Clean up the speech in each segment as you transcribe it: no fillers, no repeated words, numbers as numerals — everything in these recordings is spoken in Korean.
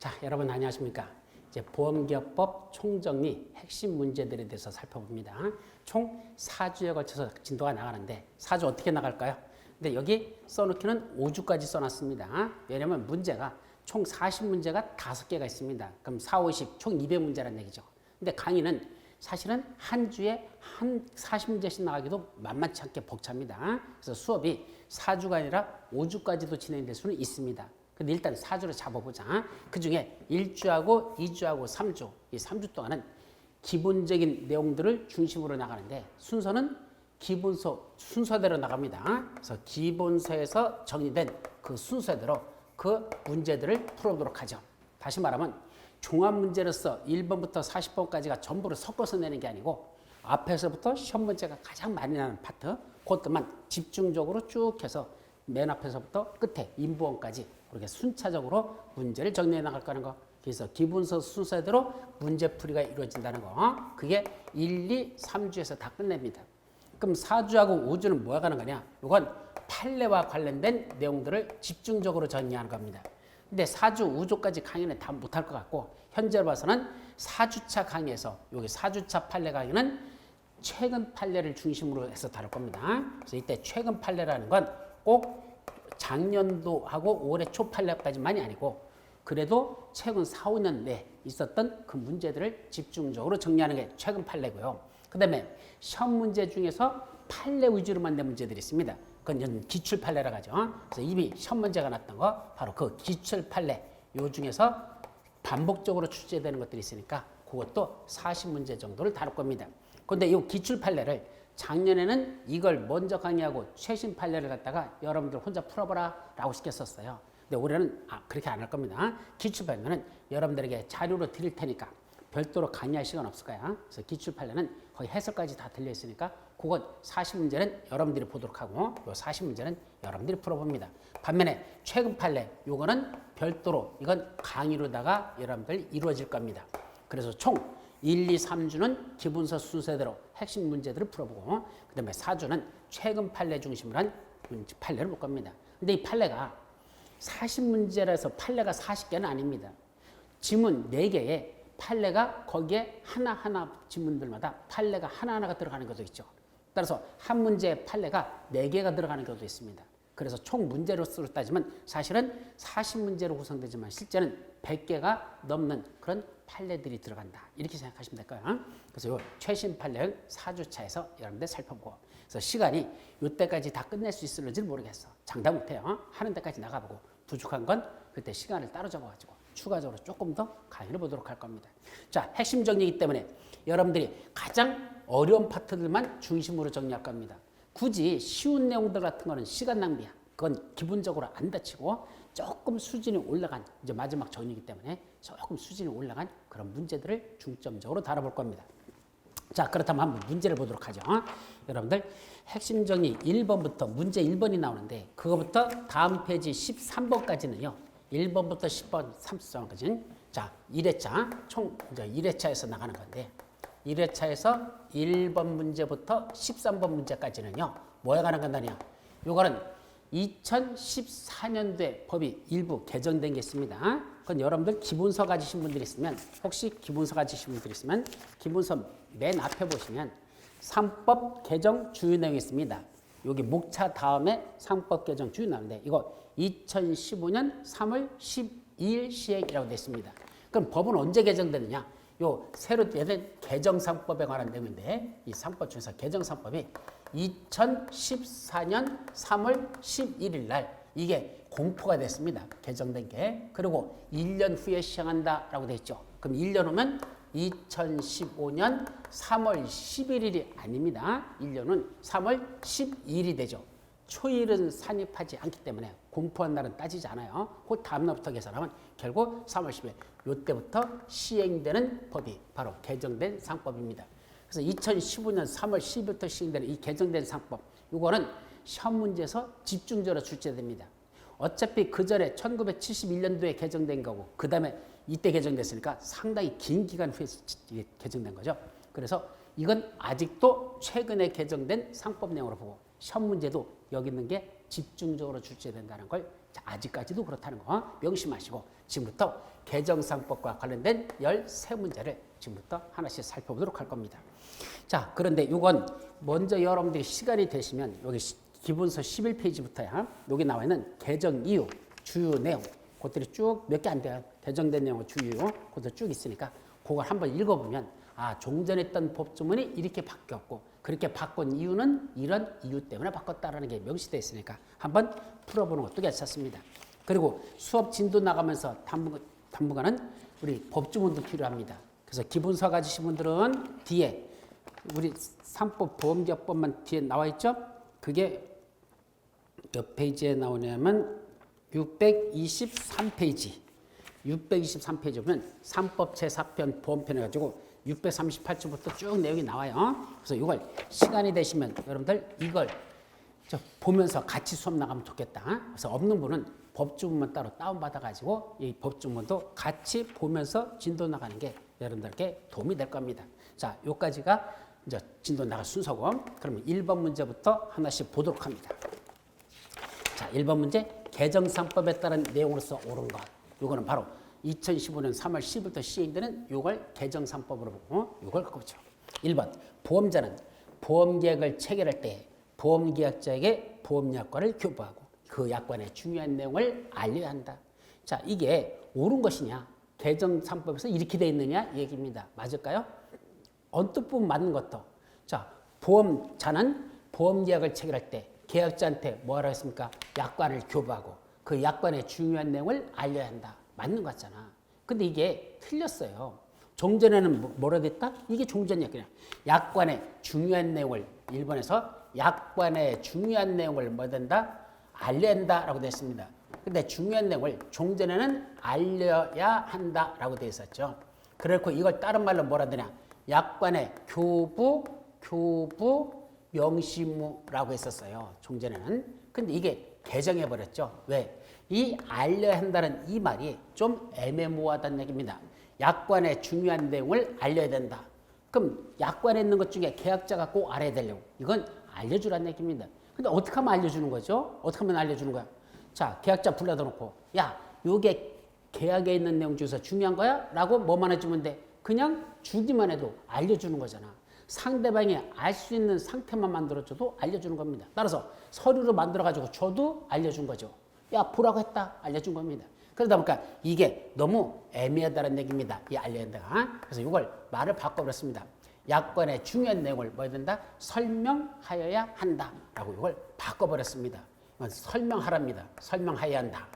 자, 여러분 안녕하십니까? 이제 보험기업법 총정리 핵심 문제들에 대해서 살펴봅니다. 총 4주에 걸쳐서 진도가 나가는데 4주 어떻게 나갈까요? 근데 여기 써놓기는 5주까지 써놨습니다. 왜냐면 문제가 총 40문제가 5개가 있습니다. 그럼 4, 50, 총 200문제란 얘기죠. 근데 강의는 사실은 한 주에 한 40문제씩 나가기도 만만치 않게 벅찹니다. 그래서 수업이 4주가 아니라 5주까지도 진행될 수는 있습니다. 근데 일단 4주를 잡아보자. 그 중에 1주하고 2주하고 3주, 이 3주 동안은 기본적인 내용들을 중심으로 나가는데 순서는 기본서 순서대로 나갑니다. 그래서 기본서에서 정리된 그 순서대로 그 문제들을 풀어보도록 하죠. 다시 말하면 종합문제로서 1번부터 40번까지가 전부를 섞어서 내는 게 아니고 앞에서부터 시험 문제가 가장 많이 나는 파트 그것들만 집중적으로 쭉 해서 맨 앞에서부터 끝에 인부원까지 그렇게 순차적으로 문제를 정리해 나갈 거는 거. 그래서 기본서 순서대로 문제풀이가 이루어진다는 거. 그게 1, 2, 3주에서 다 끝냅니다. 그럼 4주하고 5주는 뭐 하는 거냐? 이건 판례와 관련된 내용들을 집중적으로 정리하는 겁니다. 근데 4주, 5주까지 강의는 다 못할 것 같고 현재로 봐서는 4주차 강의에서 여기 4주차 판례 강의는 최근 판례를 중심으로 해서 다룰 겁니다. 그래서 이때 최근 판례라는 건 꼭 작년도하고 올해 초 판례까지만이 아니고 그래도 최근 4, 5년 내에 있었던 그 문제들을 집중적으로 정리하는 게 최근 판례고요. 그 다음에 시험 문제 중에서 판례 위주로만 낸 문제들이 있습니다. 그건 기출 판례라고 하죠. 그래서 이미 시험 문제가 났던 거 바로 그 기출 판례 요 중에서 반복적으로 출제되는 것들이 있으니까 그것도 40문제 정도를 다룰 겁니다. 그런데 이 기출 판례를 작년에는 이걸 먼저 강의하고 최신 판례를 갖다가 여러분들 혼자 풀어보라 라고 시켰었어요. 근데 올해는 그렇게 안 할 겁니다. 기출 판례는 여러분들에게 자료로 드릴 테니까 별도로 강의할 시간 없을 거야. 그래서 기출 판례는 거의 해설까지 다 들려 있으니까 그건 40문제는 여러분들이 보도록 하고 요 40문제는 여러분들이 풀어봅니다. 반면에 최근 판례 요거는 별도로 이건 강의로다가 여러분들 이루어질 겁니다. 그래서 총 1, 2, 3주는 기본서 순서대로 핵심 문제들을 풀어보고 그 다음에 4주는 최근 판례 중심으로 한 판례를 볼 겁니다. 근데 이 판례가 40문제라서 판례가 40개는 아닙니다. 지문 4개에 판례가 거기에 하나하나 지문들마다 판례가 하나하나가 들어가는 것도 있죠. 따라서 한 문제에 판례가 4개가 들어가는 것도 있습니다. 그래서 총 문제로서 따지면 사실은 40문제로 구성되지만 실제는 100개가 넘는 그런 판례들이 들어간다. 이렇게 생각하시면 될 거예요. 그래서 요 최신 판례를 4주차에서 여러분들 살펴보고 그래서 시간이 이때까지 다 끝낼 수 있을지 모르겠어. 장담 못해요. 하는 데까지 나가보고 부족한 건 그때 시간을 따로 잡아가지고 추가적으로 조금 더 강의를 보도록 할 겁니다. 자, 핵심 정리이기 때문에 여러분들이 가장 어려운 파트들만 중심으로 정리할 겁니다. 굳이 쉬운 내용들 같은 거는 시간 낭비야. 그건 기본적으로 안 다치고 조금 수준이 올라간 이제 마지막 정리이기 때문에 조금 수준이 올라간 그런 문제들을 중점적으로 다뤄볼 겁니다. 자, 그렇다면 한번 문제를 보도록 하죠. 여러분들 핵심 정리 1번부터 문제 1번이 나오는데 그거부터 다음 페이지 13번까지는요. 1번부터 10번 30번까지는 자 1회차 총 이제 1회차에서 나가는 건데 1회차에서 1번 문제부터 13번 문제까지는요. 뭐에 관한 건다냐. 요거는 2014년도에 법이 일부 개정된 게 있습니다. 그건 여러분들 기본서 가지신 분들이 있으면 혹시 기본서 가지신 분들이 있으면 기본서 맨 앞에 보시면 상법 개정 주요 내용이 있습니다. 여기 목차 다음에 상법 개정 주요 나오는데 이거 2015년 3월 12일 시행이라고 되어 있습니다. 그럼 법은 언제 개정되느냐? 요 새로 된 개정상법에 관한 내용인데 이 상법 중에서 개정상법이 2014년 3월 11일 날 이게 공포가 됐습니다. 개정된 게. 그리고 1년 후에 시행한다라고 되어 있죠. 그럼 1년 후면 2015년 3월 11일이 아닙니다. 1년은 3월 12일이 되죠. 초일은 산입하지 않기 때문에 공포한 날은 따지지 않아요. 그 다음 날부터 계산하면 결국 3월 10일 이때부터 시행되는 법이 바로 개정된 상법입니다. 그래서 2015년 3월 10일부터 시행되는 이 개정된 상법 이거는 시험 문제에서 집중적으로 출제됩니다. 어차피 그 전에 1971년도에 개정된 거고 그 다음에 이때 개정됐으니까 상당히 긴 기간 후에 개정된 거죠. 그래서 이건 아직도 최근에 개정된 상법 내용으로 보고 시험 문제도 여기 있는 게 집중적으로 출제된다는 걸 아직까지도 그렇다는 거 명심하시고 지금부터 개정상법과 관련된 13문제를 지금부터 하나씩 살펴보도록 할 겁니다. 자, 그런데 이건 먼저 여러분들이 시간이 되시면 여기 기본서 11페이지부터야 여기 나와 있는 개정 이유, 주요 내용 그것들이 쭉 몇 개 안 돼요. 개정된 내용은 주요 그것도 쭉 있으니까 그걸 한번 읽어보면 아, 종전에 있던 법조문이 이렇게 바뀌었고 그렇게 바꾼 이유는 이런 이유 때문에 바꿨다라는 게 명시되어 있으니까 한번 풀어보는 것도 괜찮습니다. 그리고 수업 진도 나가면서 당분간은 우리 법조문도 필요합니다. 그래서 기본서 가지신 분들은 뒤에 우리 상법 보험기업법만 뒤에 나와 있죠? 그게 몇 페이지에 나오냐면 623페이지. 623페이지 보면 3법 제4편 보험편 해가지고 638조부터 쭉 내용이 나와요. 그래서 이걸 시간이 되시면 여러분들 이걸 보면서 같이 수업 나가면 좋겠다. 그래서 없는 분은 법조문만 따로 다운받아가지고 이 법조문도 같이 보면서 진도 나가는 게 여러분들께 도움이 될 겁니다. 자, 여기까지가 이제 진도 나갈 순서고 그러면 1번 문제부터 하나씩 보도록 합니다. 자, 1번 문제 개정상법에 따른 내용으로서 옳은 것. 요거는 바로 2015년 3월 10일부터 시행되는 요걸 개정상법으로 보고 요걸 갖고 보죠. 1번 보험자는 보험계약을 체결할 때 보험계약자에게 보험약관을 교부하고 그 약관의 중요한 내용을 알려야 한다. 자, 이게 옳은 것이냐? 개정상법에서 이렇게 돼 있느냐? 이 얘기입니다. 맞을까요? 언뜻 보면 맞는 것도. 자, 보험자는 보험계약을 체결할 때 계약자한테 뭐하라고 했습니까? 약관을 교부하고 그 약관의 중요한 내용을 알려야 한다. 맞는 것 같잖아. 근데 이게 틀렸어요. 종전에는 뭐라 됐다? 이게 종전이야. 그냥 약관의 중요한 내용을 1번에서 약관의 중요한 내용을 뭐 된다? 알려야 한다라고 되어 있습니다. 근데 중요한 내용을 종전에는 알려야 한다라고 되어 있었죠. 그래서 이걸 다른 말로 뭐라 되냐? 약관의 교부 명시무라고 했었어요. 종전에는. 근데 이게 개정해버렸죠. 왜? 이 알려야 한다는 이 말이 좀 애매모호하다는 얘기입니다. 약관의 중요한 내용을 알려야 된다. 그럼 약관에 있는 것 중에 계약자가 꼭 알아야 되려고. 이건 알려주라는 얘기입니다. 근데 어떻게 하면 알려주는 거죠? 어떻게 하면 알려주는 거야? 자, 계약자 불러다 놓고 야, 요게 계약에 있는 내용 중에서 중요한 거야? 라고 뭐만 해주면 돼? 그냥 주기만 해도 알려주는 거잖아. 상대방이 알 수 있는 상태만 만들어줘도 알려주는 겁니다. 따라서 서류로 만들어가지고 줘도 알려준 거죠. 야, 보라고 했다. 알려준 겁니다. 그러다 보니까 이게 너무 애매하다는 얘기입니다. 이 알려야 된다. 그래서 이걸 말을 바꿔버렸습니다. 약관의 중요한 내용을 뭐 해야 된다? 설명하여야 한다. 라고 이걸 바꿔버렸습니다. 설명하랍니다. 설명해야 한다.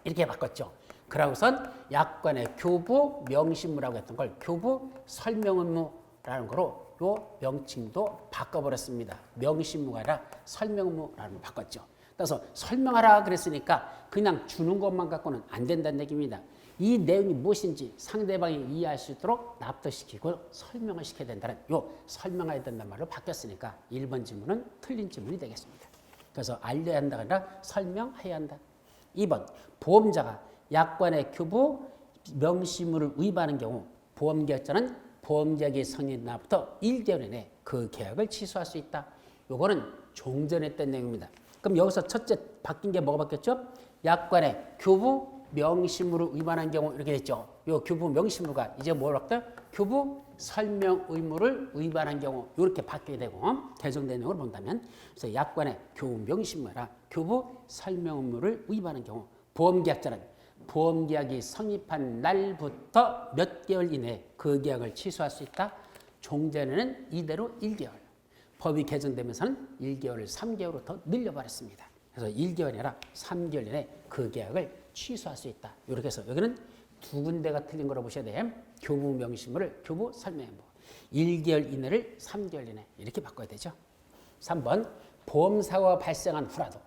이렇게 바꿨죠. 그러고선 약관의 교부 명시무라고 했던 걸 교부 설명의무라는 거로 요 명칭도 바꿔버렸습니다. 명시무가 아니라 설명의무라는 걸 바꿨죠. 따라서 설명하라 그랬으니까 그냥 주는 것만 갖고는 안 된다는 얘기입니다. 이 내용이 무엇인지 상대방이 이해할 수 있도록 납득시키고 설명을 시켜야 된다는 요 설명해야 된다는 말로 바뀌었으니까 1번 지문은 틀린 지문이 되겠습니다. 그래서 알려야 한다가 아니라 설명해야 한다. 2번 보험자가 약관의 교부 명시무를 위반하는 경우 보험계약자는 보험계약이 성립 날부터 1개월 이내 그 계약을 취소할 수 있다. 요거는 종전에 했던 내용입니다. 그럼 여기서 첫째 바뀐 게 뭐가 바뀌었죠? 약관의 교부 명시무를 위반한 경우 이렇게 됐죠. 요 교부 명시무가 이제 뭐라고 할까요? 교부 설명 의무를 위반한 경우 이렇게 바뀌게 되고 개정된 내용을 본다면 그래서 약관의 교부 명시무라 교부 설명 의무를 위반한 경우 보험계약자는 보험계약이 성립한 날부터 몇 개월 이내에 그 계약을 취소할 수 있다. 종전에는 이대로 1개월. 법이 개정되면서는 1개월을 3개월로 더 늘려버렸습니다. 그래서 1개월이 아니라 3개월 이내에 그 계약을 취소할 수 있다. 이렇게 해서 여기는 두 군데가 틀린 거로 보셔야 돼. 교부 명시무를 교부 설명의무. 1개월 이내를 3개월 이내 이렇게 바꿔야 되죠. 3번 보험사고가 발생한 후라도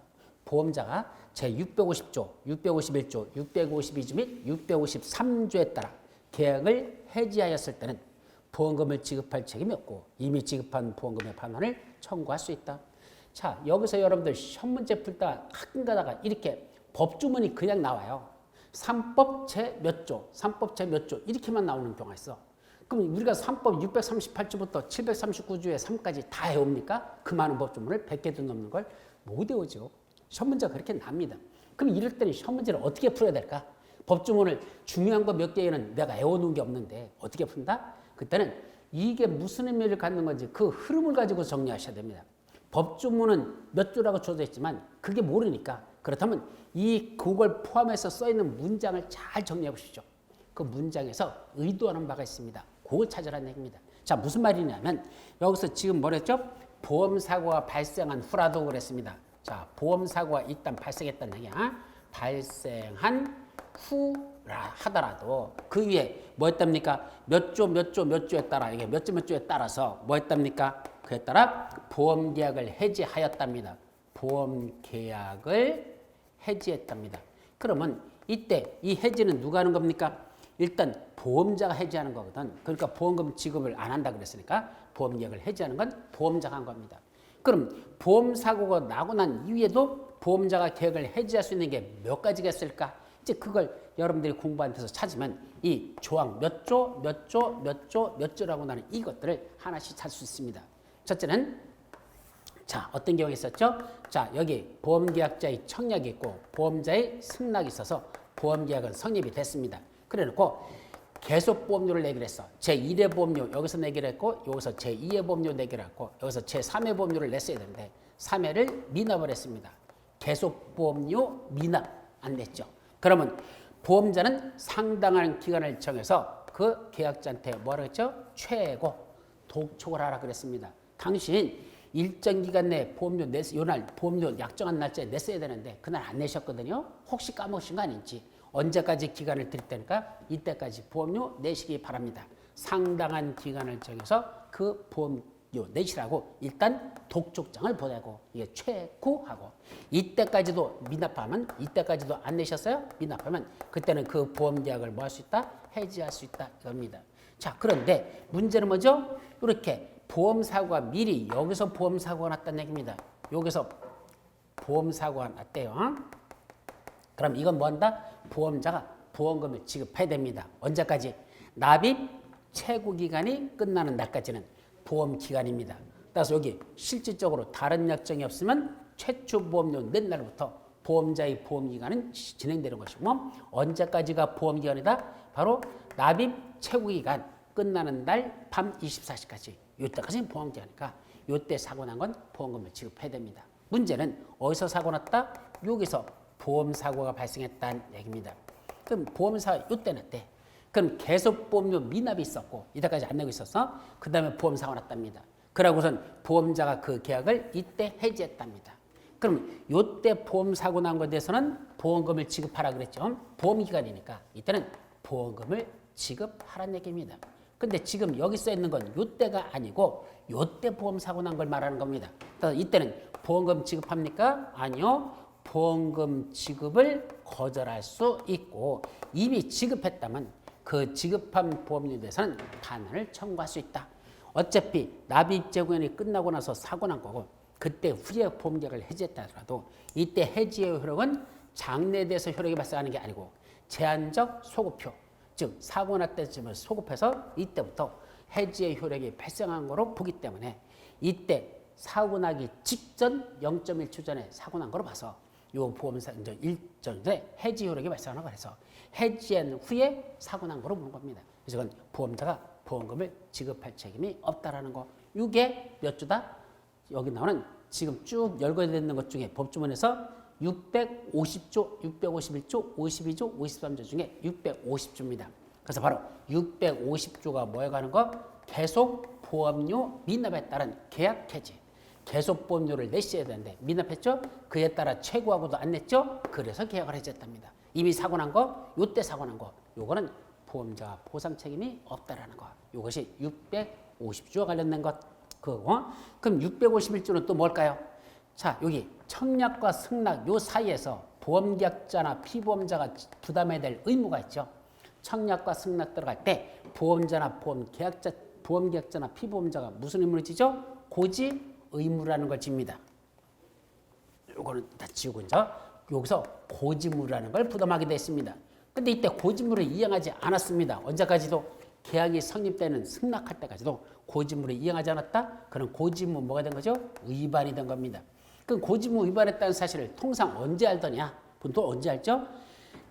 보험자가 제650조, 651조, 652조 및 653조에 따라 계약을 해지하였을 때는 보험금을 지급할 책임이 없고 이미 지급한 보험금의 반환을 청구할 수 있다. 자, 여기서 여러분들 시험 문제 풀다가 가끔 가다가 이렇게 법주문이 그냥 나와요. 3법 제 몇 조, 3법 제 몇 조 이렇게만 나오는 경우가 있어. 그럼 우리가 3법 638조부터 739조의 3까지 다 해옵니까? 그 많은 법주문을 100개도 넘는 걸 못 외우죠. 시험 문제가 그렇게 납니다. 그럼 이럴 때는 시험 문제를 어떻게 풀어야 될까? 법조문을 중요한 거 몇 개는 내가 외워놓은 게 없는데 어떻게 푼다? 그때는 이게 무슨 의미를 갖는 건지 그 흐름을 가지고 정리하셔야 됩니다. 법조문은 몇 줄라고 주어져 있지만 그게 모르니까 그렇다면 그걸 포함해서 써있는 문장을 잘 정리해 보십시오. 그 문장에서 의도하는 바가 있습니다. 그걸 찾으라는 얘기입니다. 자, 무슨 말이냐면 여기서 지금 뭐랬죠? 보험사고가 발생한 후라도 그랬습니다. 자, 보험사고가 일단 발생했다는 얘기야. 발생한 후라 하더라도 그 위에 뭐 했답니까? 몇 조에 따라 이게 몇 조에 따라서 뭐 했답니까? 그에 따라 보험계약을 해지하였답니다. 보험계약을 해지했답니다. 그러면 이때 이 해지는 누가 하는 겁니까? 일단 보험자가 해지하는 거거든. 그러니까 보험금 지급을 안 한다 그랬으니까 보험계약을 해지하는 건 보험자가 한 겁니다. 그럼 보험사고가 나고 난 이후에도 보험자가 계약을 해지할 수 있는 게 몇 가지가 있을까? 이제 그걸 여러분들이 공부한 데서 찾으면 이 조항 몇 조라고 나는 이것들을 하나씩 찾을 수 있습니다. 첫째는 자, 어떤 경우가 있었죠? 자, 여기 보험계약자의 청약이 있고 보험자의 승낙이 있어서 보험계약은 성립이 됐습니다. 그래놓고 계속보험료를 내기로 했어. 제1회 보험료 여기서 내기로 했고 여기서 제2회 보험료 내기로 했고 여기서 제3회 보험료를 냈어야 되는데 3회를 미납을 했습니다. 계속보험료 미납 안 냈죠. 그러면 보험자는 상당한 기간을 정해서 그 계약자한테 뭐라고 했죠? 최고 독촉을 하라 그랬습니다. 당신 일정 기간 내에 보험료 요날 보험료 약정한 날짜에 냈어야 되는데 그날 안 내셨거든요. 혹시 까먹으신 거 아닌지 언제까지 기간을 드릴 테니까 이때까지 보험료 내시기 바랍니다. 상당한 기간을 정해서 그 보험료 내시라고 일단 독촉장을 보내고 이게 최고하고 이때까지도 미납하면 이때까지도 안 내셨어요? 미납하면 그때는 그 보험계약을 뭐 할 수 있다? 해지할 수 있다 이겁니다. 자, 그런데 문제는 뭐죠? 이렇게 보험사고가 미리 여기서 보험사고가 났다는 얘기입니다. 여기서 보험사고가 났대요. 그럼 이건 뭐 한다? 보험자가 보험금을 지급해야 됩니다. 언제까지? 납입 최고기간이 끝나는 날까지는 보험기간입니다. 따라서 여기 실질적으로 다른 약정이 없으면 최초 보험료 낸 날부터 보험자의 보험기간은 진행되는 것이고 언제까지가 보험기간이다? 바로 납입 최고기간 끝나는 날 밤 24시까지 이때까지는 보험기간이니까 이때 사고 난 건 보험금을 지급해야 됩니다. 문제는 어디서 사고 났다? 여기서 보험사고가 발생했다는 얘기입니다. 그럼 보험사고 이때 났대. 그럼 계속보험료 미납이 있었고 이때까지 안 내고 있어서 그 다음에 보험사고가 났답니다. 그러고선 보험자가 그 계약을 이때 해지했답니다. 그럼 이때 보험사고 난 것에 대해서는 보험금을 지급하라 그랬죠. 보험기간이니까 이때는 보험금을 지급하라는 얘기입니다. 근데 지금 여기 써 있는 건 이때가 아니고 이때 보험사고 난 걸 말하는 겁니다. 그래서 이때는 보험금 지급합니까? 아니요. 보험금 지급을 거절할 수 있고 이미 지급했다면 그 지급한 보험료에 대해서는 반환을 청구할 수 있다. 어차피 납입 재구간이 끝나고 나서 사고 난 거고 그때 후에 보험계약을 해지했다 하더라도 이때 해지의 효력은 장래에대해서 효력이 발생하는 게 아니고 제한적 소급효 즉 사고 날 때쯤을 소급해서 이때부터 해지의 효력이 발생한 거로 보기 때문에 이때 사고 나기 직전 0.1초 전에 사고 난 거로 봐서 요 보험사 이제 일전에 해지 효력이 발생하는 거라서 해지한 후에 사고 난 거로 보는 겁니다. 그래서 그건 보험자가 보험금을 지급할 책임이 없다라는 거. 이게 몇 조다? 여기 나오는 지금 쭉 열거되어 있는 것 중에 법조문에서 650조, 651조, 52조, 53조 중에 650조입니다. 그래서 바로 650조가 뭐에 관한 거? 계속 보험료 미납에 따른 계약 해지. 계속 보험료를 내셔야 되는데 미납했죠? 그에 따라 최고하고도 안 냈죠? 그래서 계약을 해줬답니다. 이미 사고 난 거, 요때 사고 난 거, 요거는 보험자 보상 책임이 없다라는 거. 요것이 650조와 관련된 것. 그거. 그럼 651조는 또 뭘까요? 자, 여기 청약과 승낙 요 사이에서 보험계약자나 피보험자가 부담해야 될 의무가 있죠. 청약과 승낙 들어갈 때 보험자나 보험계약자나 피보험자가 무슨 의무를 지죠? 고지 의무라는 걸 집니다. 요거는 다 지우고 이제 여기서 고지무라는 걸 부담하게 됐습니다. 근데 이때 고지무를 이행하지 않았습니다. 언제까지도 계약이 성립되는 승낙할 때까지도 고지무를 이행하지 않았다? 그럼 고지무 뭐가 된 거죠? 위반이 된 겁니다. 그 고지무 위반했다는 사실을 통상 언제 알더냐? 보통 언제 알죠?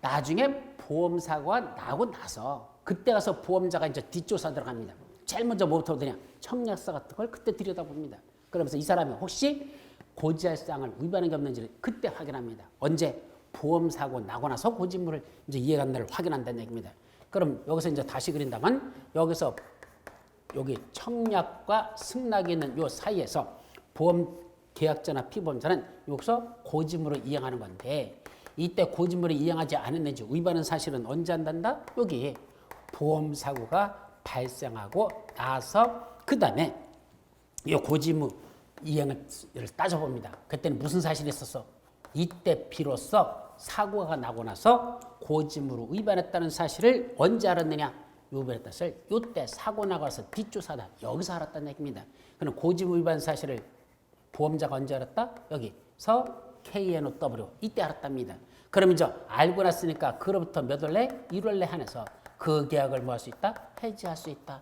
나중에 보험 사고가 나고 나서 그때 가서 보험자가 이제 뒷조사 들어갑니다. 제일 먼저 뭐부터 보느냐? 청약서 같은 걸 그때 들여다봅니다. 그러면서 이 사람이 혹시 고지할 사항을 위반한 게 없는지를 그때 확인합니다. 언제? 보험 사고 나고 나서 고지무를 이제 이해관계를 확인한다는 얘기입니다. 그럼 여기서 이제 다시 그린다면 여기서 여기 청약과 승낙이 있는 요 사이에서 보험 계약자나 피보험자는 여기서 고지무를 이행하는 건데 이때 고지무를 이행하지 않았는지 위반한 사실은 언제 한단다? 여기 보험 사고가 발생하고 나서 그 다음에 이 고지무 이행을 따져봅니다. 그때는 무슨 사실이 있었어? 이때 비로소 사고가 나고 나서 고지무를 위반했다는 사실을 언제 알았느냐? 위반했다는 사실 이때 사고 나가서 뒷조사다. 여기서 알았다는 얘기입니다. 그럼 고지무 위반 사실을 보험자가 언제 알았다? 여기서 KNOW 이때 알았답니다. 그럼 이제 알고 났으니까 그로부터 몇 월 내? 1월 내 한해서 그 계약을 뭐 할 수 있다? 해지할 수 있다.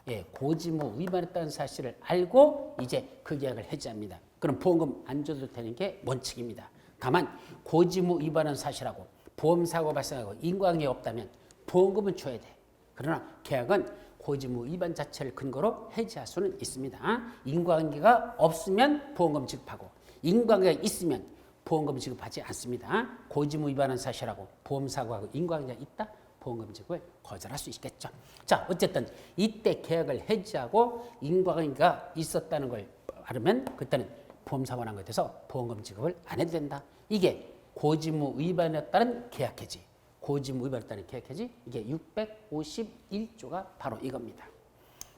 예, 고지무 위반했다는 사실을 알고 이제 그 계약을 해지합니다. 그럼 보험금 안 줘도 되는 게 원칙입니다. 다만 고지무 위반한 사실하고 보험사고 발생하고 인과관계가 없다면 보험금은 줘야 돼. 그러나 계약은 고지무 위반 자체를 근거로 해지할 수는 있습니다. 인과관계가 없으면 보험금 지급하고 인과관계가 있으면 보험금 지급하지 않습니다. 고지무 위반한 사실하고 보험사고하고 인과관계가 있다? 보험금 지급을 거절할 수 있겠죠. 자, 어쨌든 이때 계약을 해지하고 인과관계가 있었다는 걸 알으면 그때는 보험사고 난 것에 대해서 보험금 지급을 안 해도 된다. 이게 고지무 위반했다는 계약 해지. 고지무 위반했다는 계약 해지. 이게 651조가 바로 이겁니다.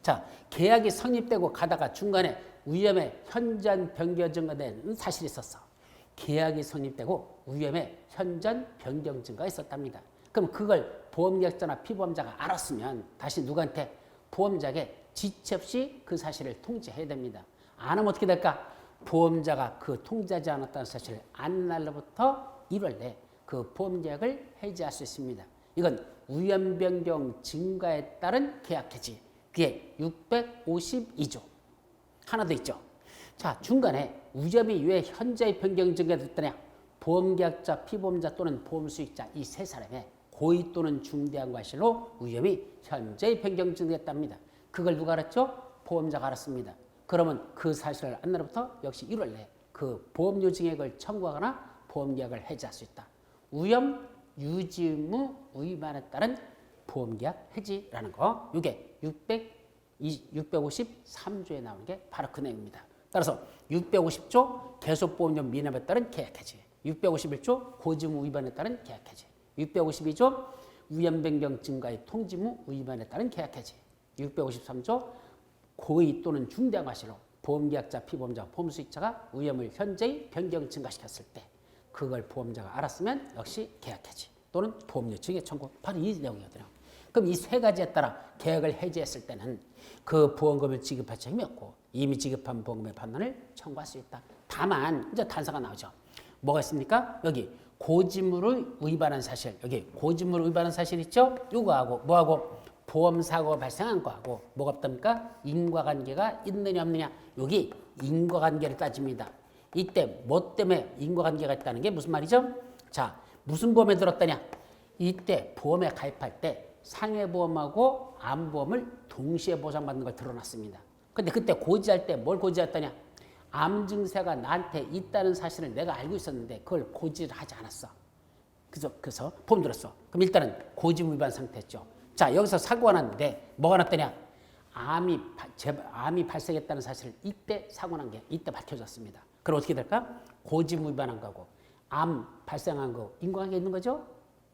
자, 계약이 성립되고 가다가 중간에 위험의 현전 변경 증가된 사실이 있었어. 계약이 성립되고 위험의 현전 변경 증가가 있었답니다. 그럼 그걸 보험계약자나 피보험자가 알았으면 다시 누구한테? 보험자에게 지체 없이 그 사실을 통지해야 됩니다. 안 하면 어떻게 될까? 보험자가 그 통지하지 않았다는 사실을 아는 날로부터 1월 내에 그 보험계약을 해지할 수 있습니다. 이건 위험 변경 증가에 따른 계약 해지. 그게 652조. 하나 더 있죠. 자, 중간에 위험이 왜 현저히 변경 증가됐더냐? 보험계약자, 피보험자 또는 보험수익자 이 세 사람의 고의 또는 중대한 과실로 위험이 현저히 변경 증가됐답니다. 그걸 누가 알았죠? 보험자가 알았습니다. 그러면 그 사실을 안 날로부터 역시 1월 내에 그 보험료 증액을 청구하거나 보험계약을 해지할 수 있다. 위험 유지 의무 위반에 따른 보험계약 해지라는 거. 이게 653조에 나오는 게 바로 그 내용입니다. 따라서 650조 계속보험료 미납에 따른 계약 해지, 651조 고지무 위반에 따른 계약 해지, 652조 위험 변경 증가의 통지무 위반에 따른 계약 해지, 653조 고의 또는 중대한 과실로 보험계약자, 피보험자, 보험수익자가 위험을 현저히 변경 증가시켰을 때 그걸 보험자가 알았으면 역시 계약 해지 또는 보험료 증액 청구. 바로 이 내용이거든요. 그럼 이 세 가지에 따라 계약을 해지했을 때는 그 보험금을 지급할 책임이 없고 이미 지급한 보험금의 판단을 청구할 수 있다. 다만 이제 단서가 나오죠. 뭐가 있습니까? 여기 고지무를 위반한 사실, 여기 고지무를 위반한 사실 있죠? 이거하고 뭐하고 보험사고가 발생한 거하고 뭐가 없답니까? 인과관계가 있느냐 없느냐. 여기 인과관계를 따집니다. 이때 뭐 때문에 인과관계가 있다는 게 무슨 말이죠? 자, 무슨 보험에 들었다냐? 이때 보험에 가입할 때 상해보험하고 암보험을 동시에 보장받는 걸 들어놨습니다. 근데 그때 고지할 때 뭘 고지했다냐? 암 증세가 나한테 있다는 사실을 내가 알고 있었는데 그걸 고지를 하지 않았어. 그래서 보험 들었어. 그럼 일단은 고지무 위반 상태였죠. 자, 여기서 사고가 났는데 뭐가 났더냐? 암이 발생했다는 사실을 이때 사고 난 게 이때 밝혀졌습니다. 그럼 어떻게 될까? 고지무 위반한 거고 암 발생한 거 인과관계 있는 거죠?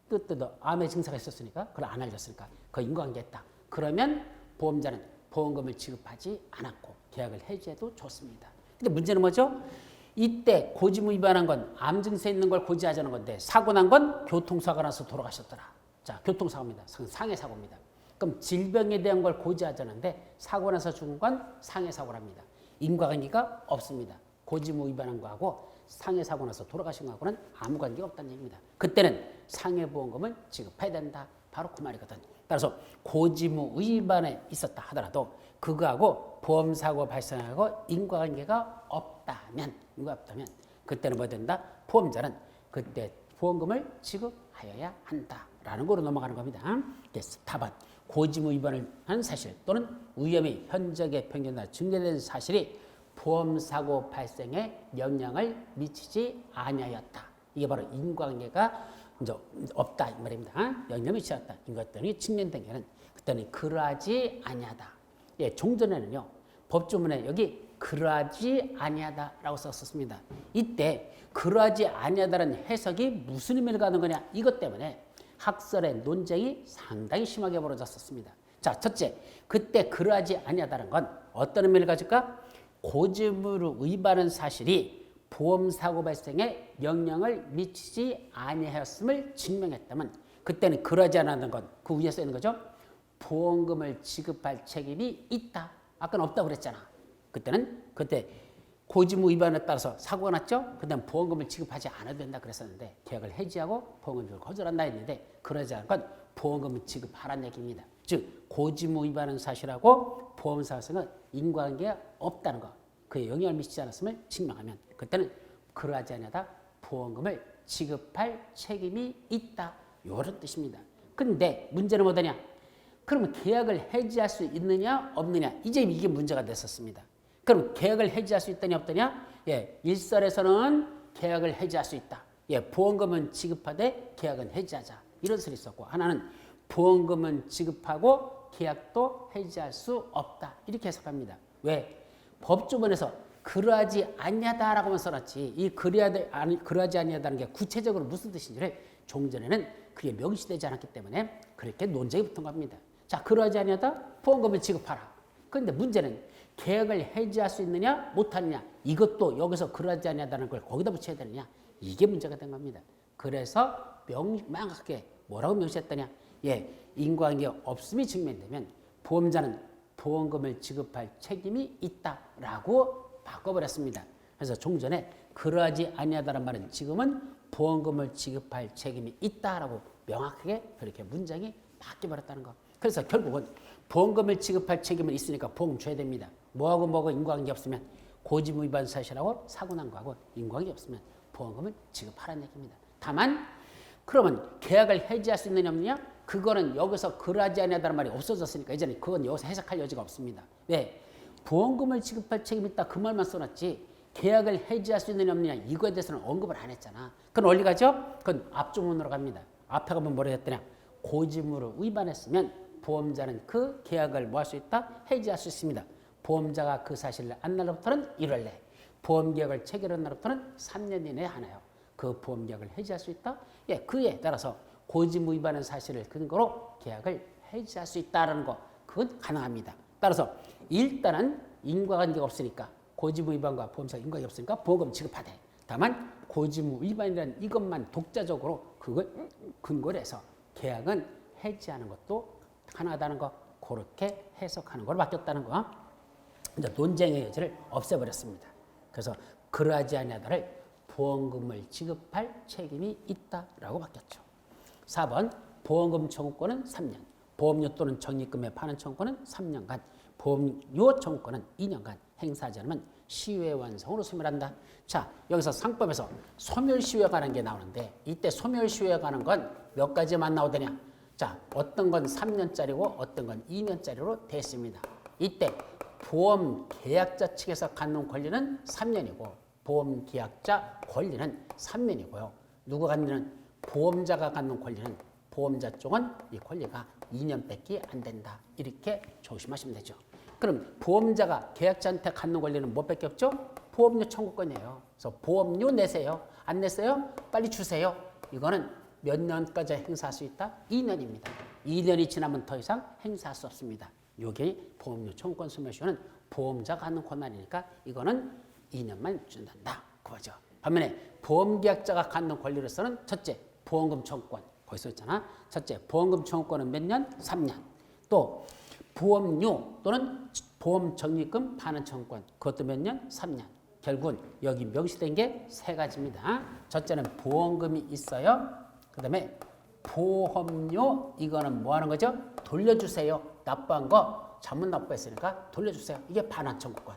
뜻도 암의 증세가 있었으니까 그걸 안 알렸으니까 그 인과관계 있다. 그러면 보험자는 보험금을 지급하지 않았고 계약을 해지해도 좋습니다. 근데 문제는 뭐죠? 이때 고지무 위반한 건 암 증세 있는 걸 고지하자는 건데 사고 난 건 교통사고 나서 돌아가셨더라. 자, 교통사고입니다. 상해사고입니다. 그럼 질병에 대한 걸 고지하자는데 사고 나서 죽은 건 상해사고랍니다. 인과관계가 없습니다. 고지무 위반한 거하고 상해사고 나서 돌아가신 거하고는 아무 관계가 없다는 얘기입니다. 그때는 상해보험금을 지급해야 된다. 바로 그 말이거든. 따라서 고지무 위반에 있었다 하더라도 그거하고 보험사고 발생하고 인과관계가 없다면 그때는 뭐 된다? 보험자는 그때 보험금을 지급하여야 한다라는 거로 넘어가는 겁니다. 그래서 답은 고지무 위반을 한 사실 또는 위험이 현저하게 평균화 증대된 사실이 보험사고 발생에 영향을 미치지 아니하였다. 이게 바로 인과관계가 이제 없다 이 말입니다. 영향을 미치지 않았다. 이것 때문에 측면된 경우는 그때는 그러하지 아니하다. 예, 종전에는요 법조문에 여기 그러하지 아니하다라고 썼었습니다. 이때 그러하지 아니하다는 해석이 무슨 의미를 갖는 거냐 이것 때문에 학설의 논쟁이 상당히 심하게 벌어졌었습니다. 자, 첫째, 그때 그러하지 아니하다는 건 어떤 의미를 가질까? 고지무를 위반한 사실이 보험사고 발생에 영향을 미치지 아니하였음을 증명했다면 그때는 그러하지 않았다는 건 그 위에 써 있는 거죠. 보험금을 지급할 책임이 있다. 아까는 없다고 그랬잖아. 그때 고지무 위반에 따라서 사고가 났죠? 그다음 보험금을 지급하지 않아도 된다 그랬었는데 계약을 해지하고 보험금을 거절한다 했는데 그러지 않은 건 보험금을 지급하라는 얘기입니다. 즉 고지무 위반은 사실하고 보험사고는 인과관계가 없다는 것, 그에 영향을 미치지 않았음을 증명하면 그때는 그러하지 않아다 보험금을 지급할 책임이 있다. 이런 뜻입니다. 근데 문제는 뭐더냐? 그러면 계약을 해지할 수 있느냐 없느냐 이제 이게 문제가 됐었습니다. 그럼 계약을 해지할 수 있더냐 없더냐? 예, 일설에서는 계약을 해지할 수 있다. 예, 보험금은 지급하되 계약은 해지하자. 이런 설이 있었고 하나는 보험금은 지급하고 계약도 해지할 수 없다. 이렇게 해석합니다. 왜? 법조문에서 그러하지 아니하다라고만 써놨지 이 그러하지 아니하다는 게 구체적으로 무슨 뜻인지를 종전에는 그게 명시되지 않았기 때문에 그렇게 논쟁이 붙은 겁니다. 자, 그러하지 아니하다 보험금을 지급하라. 그런데 문제는 계약을 해지할 수 있느냐 못하느냐 이것도 여기서 그러하지 아니하다는 걸 거기다 붙여야 되느냐 이게 문제가 된 겁니다. 그래서 명확하게 뭐라고 명시했더냐? 예, 인과관계 없음이 증명되면 보험자는 보험금을 지급할 책임이 있다라고 바꿔버렸습니다. 그래서 종전에 그러하지 아니하다는 말은 지금은 보험금을 지급할 책임이 있다라고 명확하게 그렇게 문장이 바뀌어버렸다는 거. 그래서 결국은 보험금을 지급할 책임은 있으니까 보험금 줘야 됩니다. 뭐하고 인과관계 없으면 고지무 위반 사실하고 사고 난 거하고 인과관계 없으면 보험금을 지급하라는 얘기입니다. 다만 그러면 계약을 해지할 수 있느냐 없느냐? 그거는 여기서 그러하지 아니하다는 말이 없어졌으니까 이제는 그건 여기서 해석할 여지가 없습니다. 왜? 보험금을 지급할 책임이 있다 그 말만 써놨지 계약을 해지할 수 있느냐 없느냐 이거에 대해서는 언급을 안 했잖아. 그건 어디 가죠? 그건 앞조문으로 갑니다. 앞에 가면 뭐라 했더냐? 고지무를 위반했으면 보험자는 그 계약을 뭐 할 수 있다? 해지할 수 있습니다. 보험자가 그 사실을 안 날로부터는 1월 내, 보험계약을 체결한 날로부터는 3년 이내에 하나요. 그 보험계약을 해지할 수 있다? 예, 그에 따라서 고지무 위반한 사실을 근거로 계약을 해지할 수 있다는 거, 그건 가능합니다. 따라서 일단은 인과관계가 없으니까 고지무 위반과 보험사 인과관계 없으니까 보험금 지급하되 다만 고지무 위반이라는 이것만 독자적으로 그걸 근거로 해서 계약은 해지하는 것도 가능하다는 거 그렇게 해석하는 걸로 바뀌었다는 거. 이제 논쟁의 여지를 없애버렸습니다. 그래서 그러하지 아니하다를 보험금을 지급할 책임이 있다라고 바뀌었죠. 4번 보험금 청구권은 3년, 보험료 또는 적립금에 반환 청구권은 3년간, 보험료 청구권은 2년간 행사하지 않으면 시효의 완성으로 소멸한다. 자, 여기서 상법에서 소멸시효에 관한 게 나오는데 이때 소멸시효에 관한 건 몇 가지만 나오더냐. 자, 어떤 건 3년짜리고 어떤 건 2년짜리로 됐습니다. 이때 보험계약자 측에서 갖는 권리는 3년이고 보험계약자 권리는 3년이고요. 누가 갖는 보험자가 갖는 권리는 보험자 쪽은 이 권리가 2년밖에 안 된다. 이렇게 조심하시면 되죠. 그럼 보험자가 계약자한테 갖는 권리는 뭐밖에 없죠? 보험료 청구권이에요. 그래서 보험료 내세요. 안 냈어요? 빨리 주세요. 이거는 몇 년까지 행사할 수 있다? 2년입니다. 2년이 지나면 더 이상 행사할 수 없습니다. 이게 보험료 청구권 소멸시효는 보험자가 갖는 권한이니까 이거는 2년만 준단다. 그거죠. 반면에 보험계약자가 갖는 권리로서는 첫째, 보험금 청구권. 거기서 있잖아. 첫째, 보험금 청구권은 몇 년? 3년. 또 보험료 또는 보험적립금 반환 청구권. 그것도 몇 년? 3년. 결국은 여기 명시된 게 세 가지입니다. 첫째는 보험금이 있어요. 그 다음에 보험료, 이거는 뭐 하는 거죠? 돌려주세요. 납부한 거 잘못 납부했으니까 돌려주세요. 이게 반환 청구권.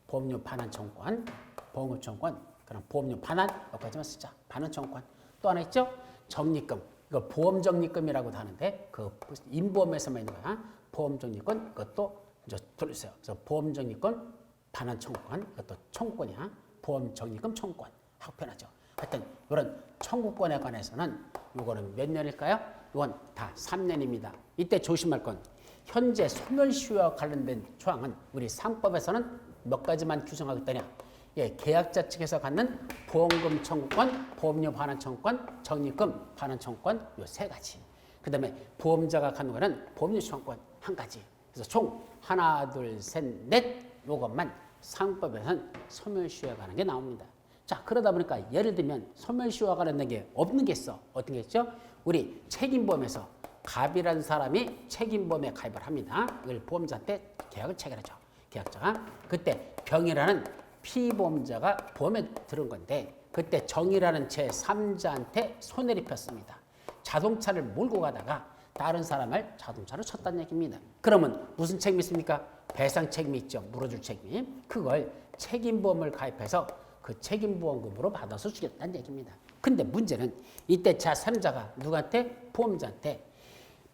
보험료 반환 청구권, 보험금 청구권. 그럼 보험료 반환 여기까지만 쓰자. 반환 청구권. 또 하나 있죠? 적립금. 이거 보험 적립금이라고도 하는데 그 인보험에서만 있는 거야. 보험 적립권 그것도 이제 들으세요. 그래서 보험 적립권 반환 청구권 이것도 청구권이야. 보험 적립금 청구권 하고 표현하죠. 하여튼 이런 청구권에 관해서는 이거는 몇 년일까요? 이건 다 3년입니다. 이때 조심할 건 현재 소멸시효와 관련된 조항은 우리 상법에서는 몇 가지만 규정하고 있다냐. 예, 계약자 측에서 갖는 보험금 청구권, 보험료 반환 청구권, 적립금 반환 청구권 요 세 가지. 그 다음에 보험자가 갖는 거는 보험료 청구권 한 가지. 그래서 총 하나, 둘, 셋, 넷 요것만 상법에서는 소멸시효에 관한 게 나옵니다. 자, 그러다 보니까 예를 들면 소멸시효와 관련된 게 없는 게 있어. 어떤 게 있죠? 우리 책임보험에서 갑이라는 사람이 책임보험에 가입을 합니다. 이걸 보험자한테 계약을 체결하죠. 계약자가. 그때 병이라는 피보험자가 보험에 들은 건데 그때 정이라는 제3자한테 손해를 입혔습니다. 자동차를 몰고 가다가 다른 사람을 자동차로 쳤다는 얘기입니다. 그러면 무슨 책임이 있습니까? 배상 책임이 있죠. 물어줄 책임. 그걸 책임보험을 가입해서 그 책임보험금으로 받아서 주겠다는 얘기입니다. 근데 문제는 이때 제3자가 누구한테? 보험자한테.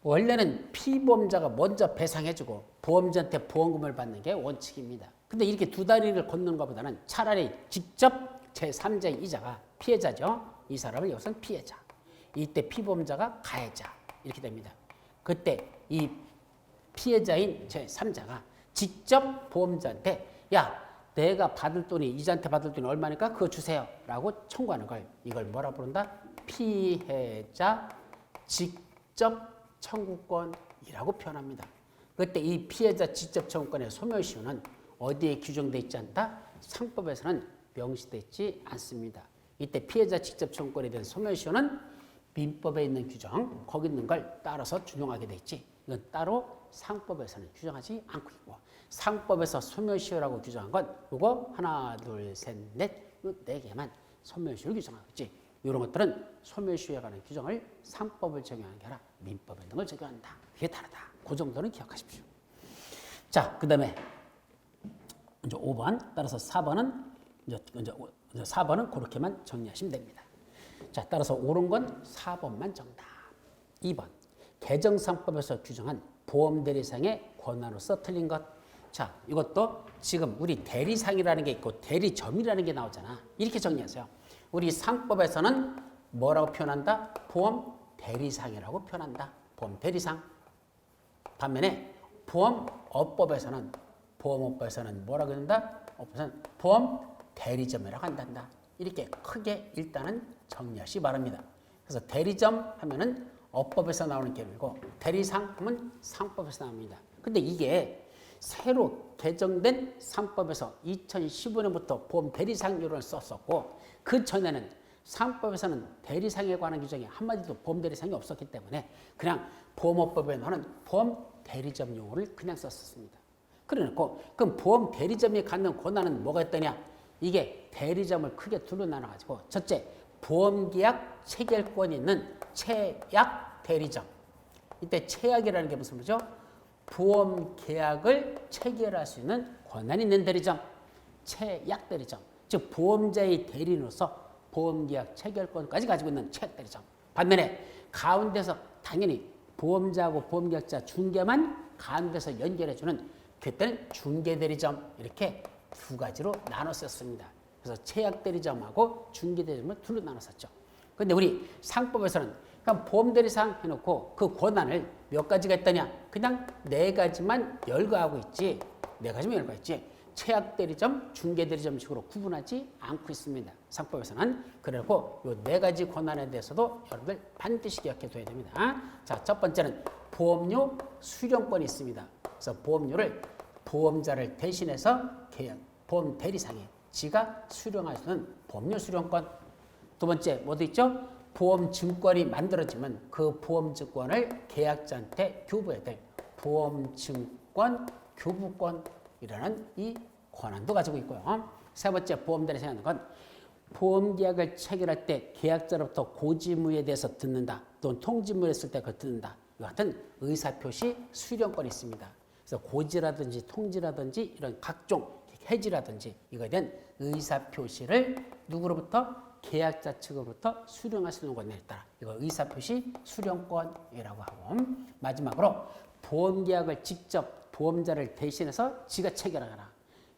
원래는 피보험자가 먼저 배상해주고 보험자한테 보험금을 받는 게 원칙입니다. 근데 이렇게 두 다리를 걷는 것보다는 차라리 직접 제3자의 이자가 피해자죠. 이 사람을 여기서는 피해자. 이때 피보험자가 가해자. 이렇게 됩니다. 그때 이 피해자인 제3자가 직접 보험자한테 야, 내가 받을 돈이 이자한테 받을 돈이 얼마니까 그거 주세요. 라고 청구하는 걸 이걸 뭐라 부른다? 피해자 직접 청구권이라고 표현합니다. 그때 이 피해자 직접 청구권의 소멸시효는 어디에 규정되어 있지 않다? 상법에서는 명시되어 있지 않습니다. 이때 피해자 직접 청구권에 대한 소멸시효는 민법에 있는 규정, 거기 있는 걸 따라서 준용하게 되어 있지. 이건 따로 상법에서는 규정하지 않고 있고 상법에서 소멸시효라고 규정한 건 이거 하나, 둘, 셋, 넷, 이 네 개만 소멸시효를 규정하고 있지. 이런 것들은 소멸시효에 관한 규정을 상법을 적용하는 게 아니라 민법에 있는 걸 적용한다. 그게 다르다. 그 정도는 기억하십시오. 자, 그 다음에 이제 5번 따라서 4번은 이제 4번은 그렇게만 정리하시면 됩니다. 자, 따라서 옳은 건 4번만 정답. 2번 개정상법에서 규정한 보험대리상의 권한으로서 틀린 것. 자, 이것도 지금 우리 대리상이라는 게 있고 대리점이라는 게 나오잖아. 이렇게 정리하세요. 우리 상법에서는 뭐라고 표현한다? 보험대리상이라고 표현한다. 보험대리상. 반면에 보험업법에서는 뭐라고 한다? 업법에서는 보험대리점이라고 한단다. 이렇게 크게 일단은 정리하시 바랍니다. 그래서 대리점 하면은 업법에서 나오는 개념이고 대리상 하면 상법에서 나옵니다. 근데 이게 새로 개정된 상법에서 2015년부터 보험 대리상 요령을 썼었고 그 전에는 상법에서는 대리상에 관한 규정이 한마디도 보험 대리상이 없었기 때문에 그냥 보험업법에 나오는 보험 대리점 용어를 그냥 썼습니다. 그래놓고 그럼 보험 대리점이 갖는 권한은 뭐가 있더냐? 이게 대리점을 크게 둘로 나눠가지고 첫째 보험계약 체결권이 있는 체약 대리점. 이때 체약이라는 게 무슨 말이죠? 보험계약을 체결할 수 있는 권한이 있는 대리점. 체약 대리점. 즉 보험자의 대리인으로서 보험계약 체결권까지 가지고 있는 체약 대리점. 반면에 가운데서 당연히 보험자하고 보험계약자 중개만 가운데서 연결해주는 그때는 중개대리점 이렇게 두 가지로 나눴었습니다. 그래서 체약대리점하고 중개대리점을 둘로 나눴었죠. 그런데 우리 상법에서는 그냥 보험대리상 해놓고 그 권한을 몇 가지가 있다냐? 그냥 네 가지만 열거하고 있지. 네 가지만 열거하고 있지. 체약대리점, 중개대리점식으로 구분하지 않고 있습니다. 상법에서는. 그리고 이 네 가지 권한에 대해서도 여러분들 반드시 기억해둬야 됩니다. 자, 첫 번째는 보험료 수령권이 있습니다. 그래서 보험료를 보험자를 대신해서 보험 대리상에 지가 수령할 수 있는 보험료 수령권. 두 번째 뭐도 있죠? 보험증권이 만들어지면 그 보험증권을 계약자한테 교부해야 될 보험증권 교부권이라는 이 권한도 가지고 있고요. 세 번째 보험대리상이라는 건 보험계약을 체결할 때 계약자로부터 고지무에 대해서 듣는다 또는 통지무를 했을 때 그걸 듣는다. 이 같은 의사표시 수령권이 있습니다. 그래서 고지라든지 통지라든지 이런 각종 해지라든지 이거에 대한 의사표시를 누구로부터? 계약자 측으로부터 수령할 수 있는 권한에 따라 이거 의사표시 수령권이라고 하고 마지막으로 보험계약을 직접 보험자를 대신해서 지가 체결하거나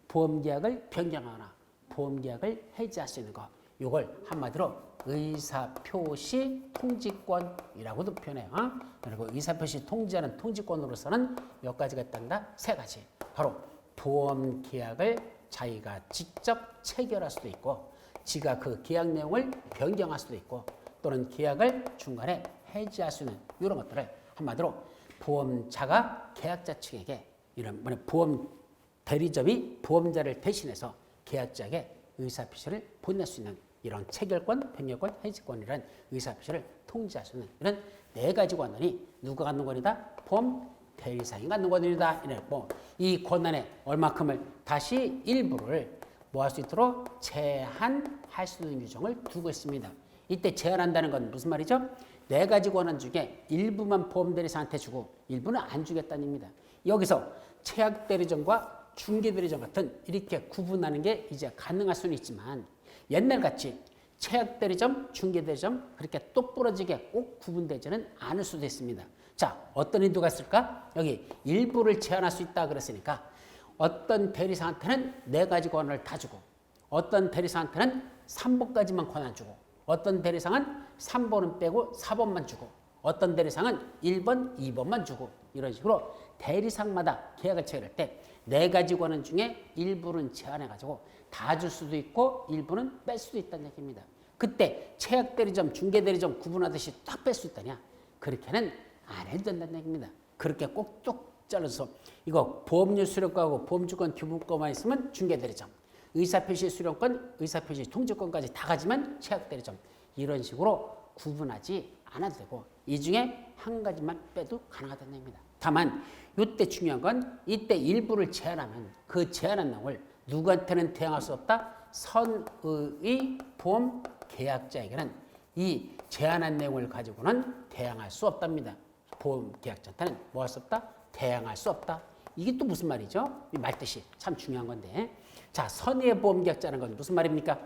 보험계약을 변경하거나 보험계약을 해지할 수 있는 거 이걸 한마디로 의사표시 통지권이라고도 표현해요. 그리고 의사표시 통지하는 통지권으로서는 몇 가지가 있단다? 세 가지. 바로 보험계약을 자기가 직접 체결할 수도 있고 지가 그 계약 내용을 변경할 수도 있고 또는 계약을 중간에 해지할 수 있는 이런 것들을 한마디로 보험자가 계약자 측에게 이런 보험 대리점이 보험자를 대신해서 계약자에게 의사표시를 보낼 수 있는 이런 체결권, 변경권, 해지권이라는 의사표시를 통지할 수 있는 이런 네 가지 권한이 누가 갖는 권이다? 보험 대리상이 갖는 권한이다. 이랬고 이 권한의 얼마큼을 다시 일부를 뭐 할 수 있도록 제한할 수 있는 규정을 두고 있습니다. 이때 제한한다는 건 무슨 말이죠? 네 가지 권한 중에 일부만 보험대리사한테 주고 일부는 안 주겠다는 얘기입니다. 여기서 최악대리점과 중개대리점 같은 이렇게 구분하는 게 이제 가능할 수는 있지만 옛날같이 최악대리점, 중개대리점 그렇게 똑부러지게 꼭 구분되지는 않을 수도 있습니다. 자, 어떤 의도가 있을까? 여기 일부를 제한할 수 있다 그랬으니까 어떤 대리사한테는 네 가지 권한을 다 주고 어떤 대리사한테는 3번까지만 권한 주고 어떤 대리상은 3번은 빼고 4번만 주고 어떤 대리상은 1번, 2번만 주고 이런 식으로 대리상마다 계약을 체결할 때 네 가지 권한 중에 일부는 제한해가지고 다 줄 수도 있고 일부는 뺄 수도 있다는 얘기입니다. 그때 최악대리점, 중개대리점 구분하듯이 딱 뺄 수 있다냐? 그렇게는 안 해도 된다는 얘기입니다. 그렇게 꼭쭉 잘라서 이거 보험료 수령권하고 보험주권 규분권만 있으면 중개대리점, 의사표시 수령권, 의사표시 통지권까지 다 가지면 최악대리점 이런 식으로 구분하지 않아도 되고 이 중에 한 가지만 빼도 가능하다는 얘기입니다. 다만 이때 중요한 건 이때 일부를 제한하면 그 제한한 내용을 누구한테는 대항할 수 없다? 선의의 보험 계약자에게는 이 제한한 내용을 가지고는 대항할 수 없답니다. 보험 계약자한테는 뭐 할 수 없다? 대항할 수 없다. 이게 또 무슨 말이죠? 이 말뜻이 참 중요한 건데. 자, 선의의 보험 계약자는 건 무슨 말입니까?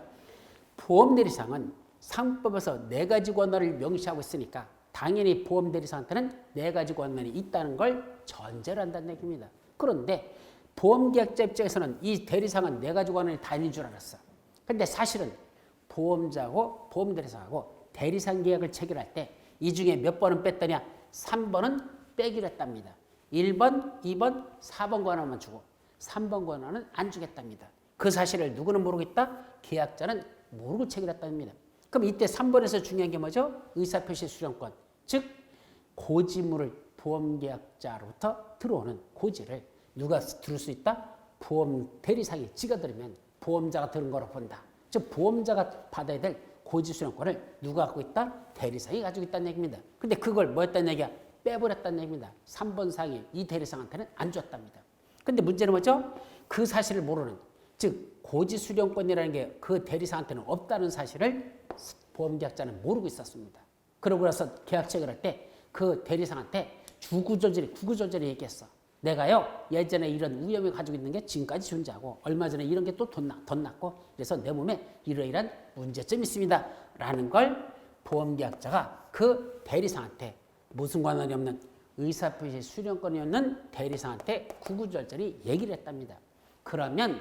보험 대리상은 상법에서 네 가지 권한을 명시하고 있으니까 당연히 보험 대리상한테는 네 가지 권한이 있다는 걸 전제로 한다는 얘기입니다. 그런데 보험 계약자 입장에서는 이 대리상은 네 가지 권한이 다 있는 줄 알았어. 근데 사실은 보험자하고 보험 대리상하고 대리상 계약을 체결할 때 이 중에 몇 번은 뺐더냐? 3번은 빼기로 했답니다. 1번, 2번, 4번 권한만 주고 3번 권한은 안 주겠답니다. 그 사실을 누구는 모르고 있다? 계약자는 모르고 체결했답니다. 그럼 이때 3번에서 중요한 게 뭐죠? 의사표시 수령권. 즉 고지물을 보험계약자로부터 들어오는 고지를 누가 들을 수 있다? 보험 대리상이 지가 들으면 보험자가 들은 거로 본다. 즉 보험자가 받아야 될 고지 수령권을 누가 갖고 있다? 대리상이 가지고 있다는 얘기입니다. 근데 그걸 뭐 했다는 얘기야? 빼버렸다는 얘기입니다. 3번 상이 이 대리상한테는 안 줬답니다. 근데 문제는 뭐죠? 그 사실을 모르는, 즉 고지 수령권이라는 게 그 대리상한테는 없다는 사실을 보험계약자는 모르고 있었습니다. 그러고 나서 계약 체결할 때 그 대리상한테 구구절절히 얘기했어. 내가요 예전에 이런 위험을 가지고 있는 게 지금까지 존재하고 얼마 전에 이런 게 또 돈 났고 그래서 내 몸에 이러이러한 문제점이 있습니다. 라는 걸 보험계약자가 그 대리상한테 무슨 관련이 없는 의사표시 수령권이 없는 대리상한테 구구절절히 얘기를 했답니다. 그러면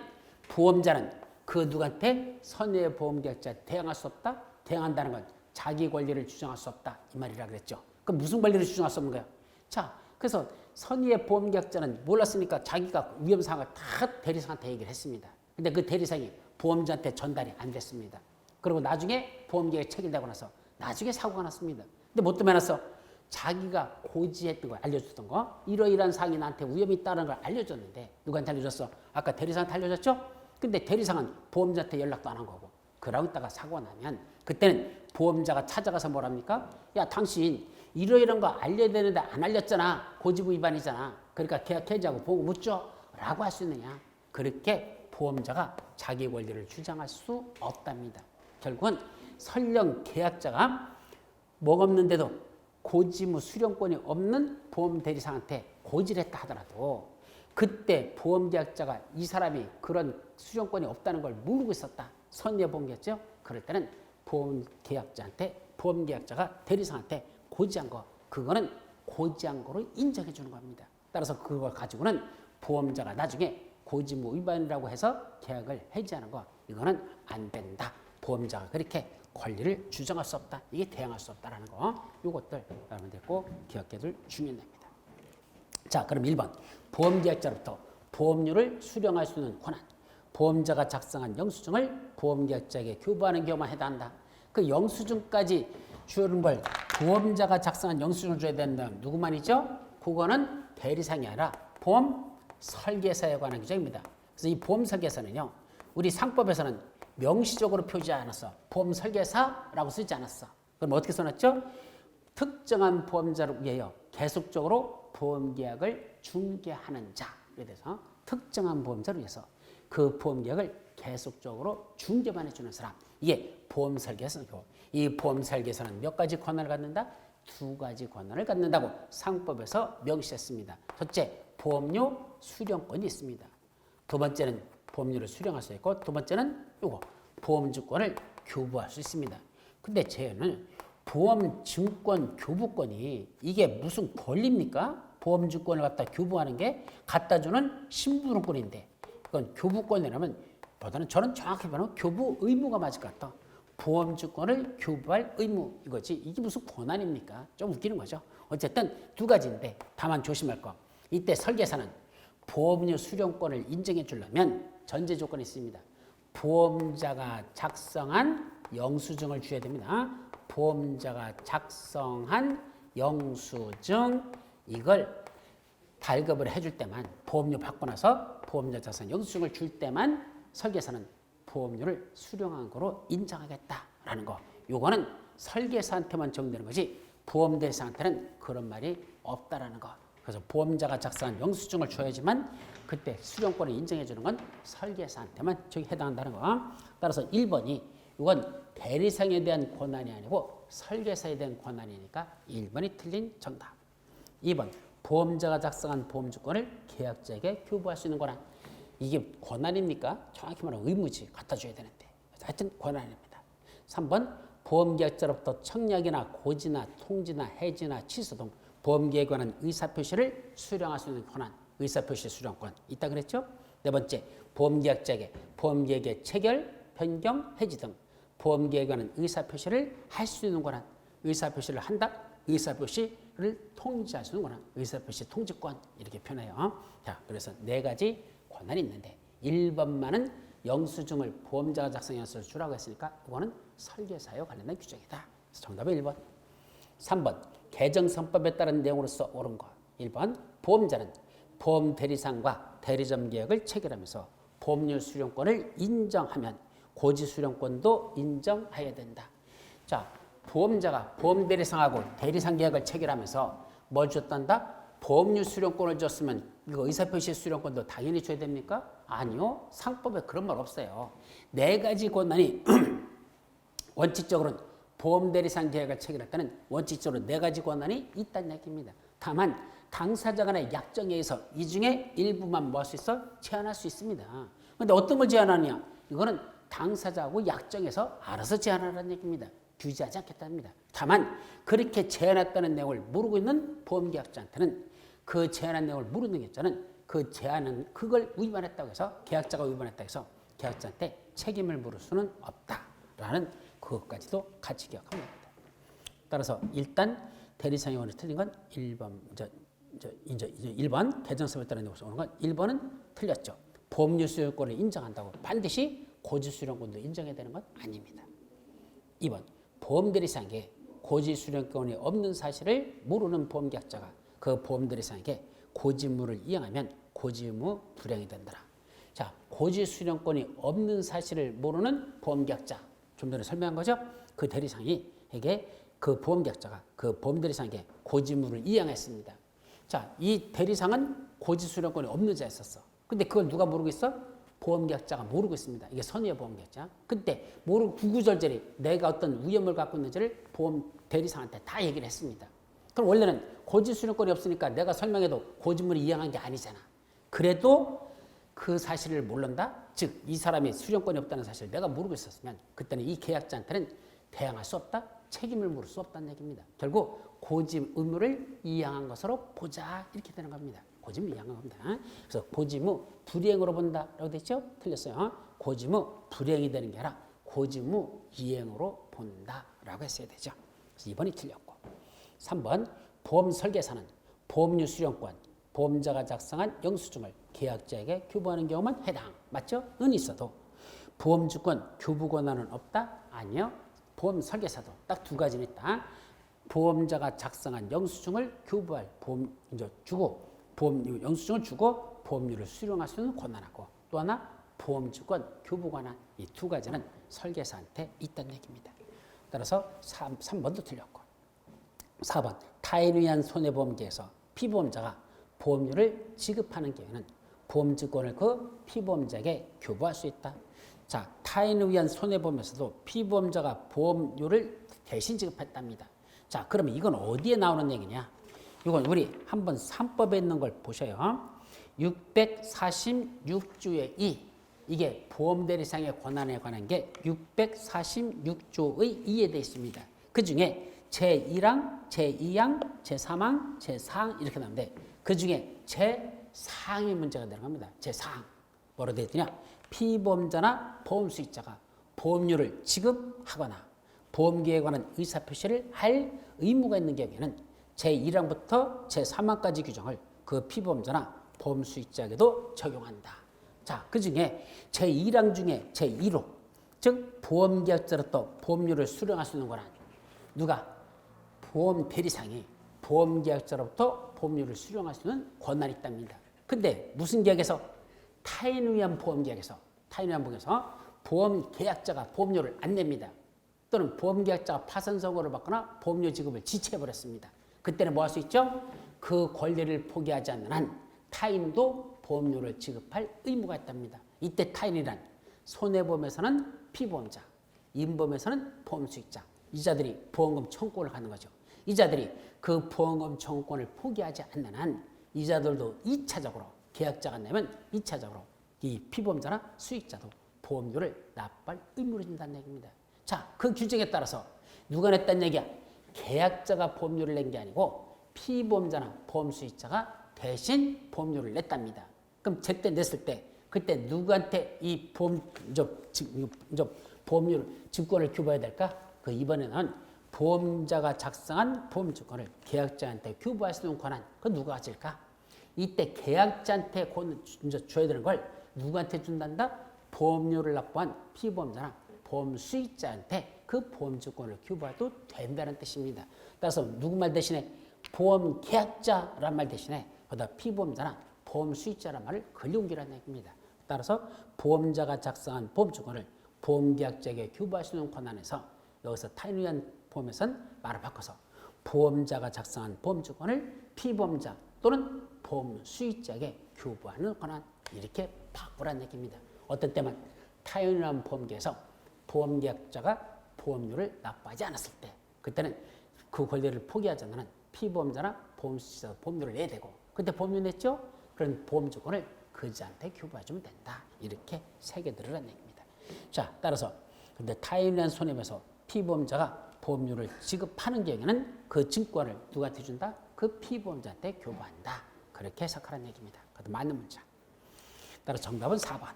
보험자는 그 누구한테 선의의 보험계약자 대항할 수 없다? 대항한다는 건 자기 권리를 주장할 수 없다. 이 말이라 그랬죠. 그럼 무슨 권리를 주장할 수 없는 거야? 자, 그래서 선의의 보험계약자는 몰랐으니까 자기가 위험사항을 다 대리상한테 얘기를 했습니다. 근데 그 대리상이 보험자한테 전달이 안 됐습니다. 그리고 나중에 보험계약이 체결되고 나서 나중에 사고가 났습니다. 근데 뭐 때문에 났어? 자기가 고지했던 걸 알려줬던 거, 이러이러한 사항이 나한테 위험이 있다는 걸 알려줬는데 누구한테 알려줬어? 아까 대리상한테 알려줬죠? 근데 대리상은 보험자한테 연락도 안 한 거고 그러고 있다가 사고가 나면 그때는 보험자가 찾아가서 뭐랍니까? 야, 당신 이러이러한 거 알려야 되는데 안 알렸잖아. 고지부 위반이잖아. 그러니까 계약 해지하고 보고 묻죠? 라고 할 수 있느냐? 그렇게 보험자가 자기 권리를 주장할 수 없답니다. 결국은 설령 계약자가 뭐가 없는데도 고지무 수령권이 없는 보험 대리상한테 고지를 했다 하더라도 그때 보험계약자가 이 사람이 그런 수령권이 없다는 걸 모르고 있었다. 선의보험계약죠. 그럴 때는 보험계약자가 대리상한테 고지한 거, 그거는 고지한 거로 인정해 주는 겁니다. 따라서 그걸 가지고는 보험자가 나중에 고지무 위반이라고 해서 계약을 해지하는 거, 이거는 안 된다. 보험자가 그렇게 권리를 주장할 수 없다. 이게 대항할 수 없다라는 거. 요것들 여러분들 꼭 기억해 둘 중요합니다. 자, 그럼 1번. 보험계약자로부터 보험료를 수령할 수 있는 권한. 보험자가 작성한 영수증을 보험계약자에게 교부하는 경우만 해당한다. 그 영수증까지 주는 걸 보험자가 작성한 영수증을 줘야 된다면 누구만이죠? 그거는 대리상이 아니라 보험 설계사에 관한 규정입니다. 그래서 이 보험 설계사는요, 우리 상법에서는 명시적으로 표시하지 않았어. 보험 설계사라고 쓰지 않았어. 그럼 어떻게 써놨죠? 특정한 보험자를 위하여 계속적으로 보험계약을 중개하는 자에 대해서 특정한 보험자를 위해서 그 보험계약을 계속적으로 중개만 해주는 사람. 이게 보험 설계사고, 이 보험 설계사는 몇 가지 권한을 갖는다? 2가지 권한을 갖는다고 상법에서 명시했습니다. 첫째, 보험료 수령권이 있습니다. 두 번째는 보험료를 수령할 수 있고, 두 번째는 요거 보험증권을 교부할 수 있습니다. 근데 쟤는 보험증권 교부권이 이게 무슨 권리입니까? 보험증권을 갖다 교부하는 게 갖다 주는 심부름권인데, 이건 교부권이라면 보다는 저는 정확히 말하면 교부 의무가 맞을 것 같다. 보험증권을 교부할 의무, 이거지. 이게 무슨 권한입니까? 좀 웃기는 거죠. 어쨌든 2가지인데 다만 조심할 거. 이때 설계사는 보험료 수령권을 인정해 주려면 전제 조건이 있습니다. 보험자가 작성한 영수증을 줘야 됩니다. 보험자가 작성한 영수증, 이걸 발급을 해줄 때만, 보험료 받고 나서 보험자 작성 영수증을 줄 때만 설계사는 보험료를 수령한 거로 인정하겠다라는 거. 요거는 설계사한테만 적용되는 거지 보험대리사한테는 그런 말이 없다라는 거. 그래서 보험자가 작성한 영수증을 줘야지만 그때 수령권을 인정해 주는 건 설계사한테만 저기 해당한다는 거. 따라서 1번이 이건 대리상에 대한 권한이 아니고 설계사에 대한 권한이니까 1번이 틀린 정답. 2번, 보험자가 작성한 보험증권을 계약자에게 교부할 수 있는 권한. 이게 권한입니까? 정확히 말하면 의무지. 갖다 줘야 되는데. 하여튼 권한입니다. 3번, 보험계약자로부터 청약이나 고지나 통지나 해지나 취소 등 보험계약에 관한 의사표시를 수령할 수 있는 권한. 의사표시 수령권 있다 그랬죠? 4번째, 보험계약자에게 보험계약의 체결, 변경, 해지 등 보험계약에 관한 의사표시를 할 수 있는 권한. 의사표시를 한다? 의사표시를 통지할 수 있는 권한. 의사표시 통지권 이렇게 표현해요. 자, 그래서 4가지 권한이 있는데 1번만은 영수증을 보험자가 작성한 영수증을 주라고 했으니까 이거는 설계사에 관련된 규정이다. 그래서 정답은 1번. 3번, 개정선법에 따른 내용으로서 옳은 것. 1번, 보험자는 보험 대리상과 대리점 계약을 체결하면서 보험료 수령권을 인정하면 고지 수령권도 인정해야 된다. 자, 보험자가 보험 대리상하고 대리상 계약을 체결하면서 뭘 줬단다? 보험료 수령권을 줬으면 이거 의사표시 수령권도 당연히 줘야 됩니까? 아니요. 상법에 그런 말 없어요. 4가지 권한이 원칙적으로는 보험 대리상 계약을 체결할 때는 원칙적으로 4가지 권한이 있다는 얘기입니다. 다만 당사자 간의 약정에 의해서 이 중에 일부만 뭐 할 수 있어? 제한할 수 있습니다. 그런데 어떤 걸 제한하느냐? 이거는 당사자하고 약정해서 알아서 제한하라는 얘기입니다. 규제하지 않겠답니다. 다만 그렇게 제한했다는 내용을 모르고 있는 보험계약자한테는 그 제한한 내용을 모르는 계약자는 그 제한은 그걸 위반했다고 해서 계약자가 위반했다고 해서 계약자한테 책임을 물을 수는 없다라는 그것까지도 같이 기억하면 됩니다. 따라서 일단 대리상의 원이 틀린 건 1번, 이제 1번 개정선법에 따른 내용으로 오는 건 1번은 틀렸죠. 보험료 수령권을 인정한다고 반드시 고지 수령권도 인정해야 되는 건 아닙니다. 2번, 보험대리상에 고지 수령권이 없는 사실을 모르는 보험계약자가 그 보험대리상에게 고지무를 이행하면 고지의무 불이행이 된다. 자, 고지 수령권이 없는 사실을 모르는 보험계약자, 좀 전에 설명한 거죠? 그 대리상에게 그 보험계약자가 그 보험대리상에게 고지무를 이행했습니다. 자, 이 대리상은 고지 수령권이 없는 자였었어. 근데 그걸 누가 모르고 있어? 보험계약자가 모르고 있습니다. 이게 선의의 보험계약자. 근데 모르고 구구절절히 내가 어떤 위험을 갖고 있는지를 보험 대리상한테 다 얘기를 했습니다. 그럼 원래는 고지 수령권이 없으니까 내가 설명해도 고지무를 이행한 게 아니잖아. 그래도 그 사실을 모른다? 즉, 이 사람이 수령권이 없다는 사실을 내가 모르고 있었으면 그때는 이 계약자한테는 대항할 수 없다? 책임을 물을 수 없다는 얘기입니다. 결국 고지 의무를 이행한 것으로 보자 이렇게 되는 겁니다. 고지 의무 이행한 겁니다. 그래서 고지 의무 불이행으로 본다라고 됐죠? 틀렸어요. 고지 의무 불이행이 되는 게 아니라 고지 의무 이행으로 본다라고 했어야 되죠. 그래서 2번이 틀렸고 3번 보험 설계사는 보험료 수령권, 보험자가 작성한 영수증을 계약자에게 교부하는 경우만 해당. 맞죠? 은 있어도 보험주권 교부 권한은 없다? 아니요. 보험 설계사도 딱 두 가지는 있다. 보험자가 작성한 영수증을 교부할 영수증을 주고 보험료를 수령할 수 있는 권한하고 또 하나 보험주권 교부 권한 이 두 가지는 설계사한테 있다는 얘기입니다. 따라서 3번도 틀렸고 4번 타인을 위한 손해보험계에서 피보험자가 보험료를 지급하는 경우에는 보험주권을 그 피보험자에게 교부할 수 있다. 자, 타인을 위한 손해보험에서도 피보험자가 보험료를 대신 지급했답니다. 자, 그러면 이건 어디에 나오는 얘기냐? 이건 우리 한번 3법에 있는 걸 보셔요. 646조의 2. 이게 보험대리상의 권한에 관한 게 646조의 2에 되어 있습니다. 그 중에 제1항, 제2항, 제3항, 제4항 이렇게 나오는데 그 중에 제4항의 문제가 되는 겁니다. 제4항. 뭐로 되어 있느냐? 피보험자나 보험수익자가 보험료를 지급하거나 보험계에 관한 의사표시를 할 의무가 있는 경우에는 제1항부터 제3항까지 규정을 그 피보험자나 보험수익자에게도 적용한다. 자, 그 중에 제1항 중에 제1호, 즉 보험계약자로부터 보험료를 수령할 수 있는 권한. 누가? 보험대리상이 보험계약자로부터 보험료를 수령할 수 있는 권한이 있답니다. 근데 무슨 계약에서? 타인을 위한 보험계약에서 보험계약자가 보험료를 안 냅니다. 또는 보험계약자가 파산선고를 받거나 보험료 지급을 지체해버렸습니다. 그때는 뭐 할 수 있죠? 그 권리를 포기하지 않는 한 타인도 보험료를 지급할 의무가 있답니다. 이때 타인이란 손해보험에서는 피보험자, 임보험에서는 보험수익자, 이자들이 보험금 청구권을 갖는 거죠. 이자들이 그 보험금 청구권을 포기하지 않는 한 이자들도 2차적으로 계약자가 내면 2차적으로 이 피보험자나 수익자도 보험료를 납부할 의무를 준다는 얘기입니다. 자, 그 규정에 따라서 누가 냈다는 얘기야? 계약자가 보험료를 낸 게 아니고 피보험자나 보험수익자가 대신 보험료를 냈답니다. 그럼 제때 냈을 때 그때 누구한테 이 보험료를 증권을 교부해야 될까? 그 이번에는 보험자가 작성한 보험증권을 계약자한테 교부할 수 있는 권한. 그 누가 가질까? 이때 계약자한테 줘야 되는 걸 누구한테 준단다? 보험료를 납부한 피보험자나 보험수익자한테 그 보험증권을 교부해도 된다는 뜻입니다. 따라서 누구 말 대신에 보험계약자란 말 대신에 거기다 피보험자나 보험수익자란 말을 걸려옮기라는 얘기입니다. 따라서 보험자가 작성한 보험증권을 보험계약자에게 교부할 수 있는 권한에서 여기서 타인을 위한 보험에서는 말을 바꿔서 보험자가 작성한 보험증권을 피보험자 또는 보험수익자에게 교부하는 권한 이렇게 바꾸라는 얘기입니다. 어떤 때만 타인을 위한 보험계에서 보험계약자가 보험료를 납부하지 않았을 때 그때는 그 권리를 포기하지 않는 피보험자나 보험수익자가 보험료를 내야 되고 그때 보험료 냈죠? 그런 보험증권을 그자한테 교부해주면 된다. 이렇게 새겨들으라는 얘기입니다. 자, 따라서 근데 타인을 위한 손해배에서 피보험자가 보험료를 지급하는 경우에는 그 증권을 누구한테 준다? 그 피보험자한테 교부한다. 그렇게 해석하라는 얘기입니다. 그것도 맞는 문장. 따라서 정답은 4번.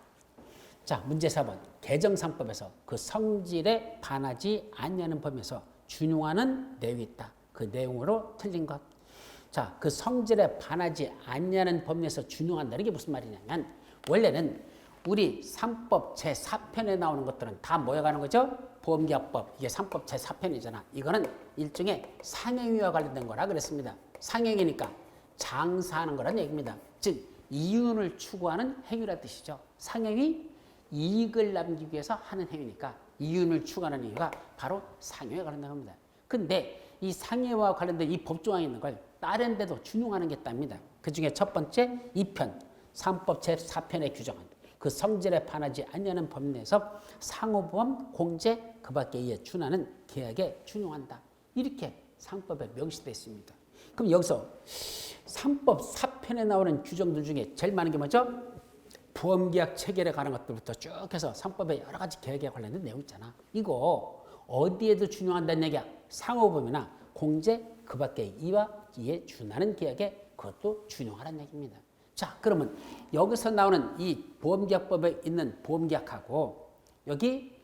자, 문제 4번. 개정상법에서 그 성질에 반하지 않냐는 법에서 준용하는 내용이 있다. 그 내용으로 틀린 것. 자, 그 성질에 반하지 않냐는 법리에서 준용한다는 게 무슨 말이냐면 원래는 우리 3법 제4편에 나오는 것들은 다 모여가는 거죠? 보험계약법, 이게 3법 제4편이잖아. 이거는 일종의 상행위와 관련된 거라 그랬습니다. 상행이니까 장사하는 거란 얘기입니다. 즉, 이윤을 추구하는 행위란 뜻이죠. 상행위, 이익을 남기기 위해서 하는 행위니까 이윤을 추구하는 이유가 바로 상해와 관련된 겁니다. 근데 이 상해와 관련된 이 법조항이 있는 걸 다른 데도 준용하는 게 있답니다. 그 중에 첫 번째 2편, 3법 제4편의 규정은 그 성질에 반하지 않냐는 법 내에서 상호보험, 공제, 그 밖에 이에 준하는 계약에 준용한다. 이렇게 상법에 명시되어 있습니다. 그럼 여기서 3법 4편에 나오는 규정들 중에 제일 많은 게 뭐죠? 보험계약 체결에 관한 것들부터 쭉 해서 상법의 여러 가지 계약에 관련된 내용 있잖아. 이거 어디에도 준용한다는 얘기야. 상호보험이나 공제 그 밖에 이와 이에 준하는 계약에 그것도 준용하라는 얘기입니다. 자, 그러면 여기서 나오는 이 보험계약법에 있는 보험계약하고 여기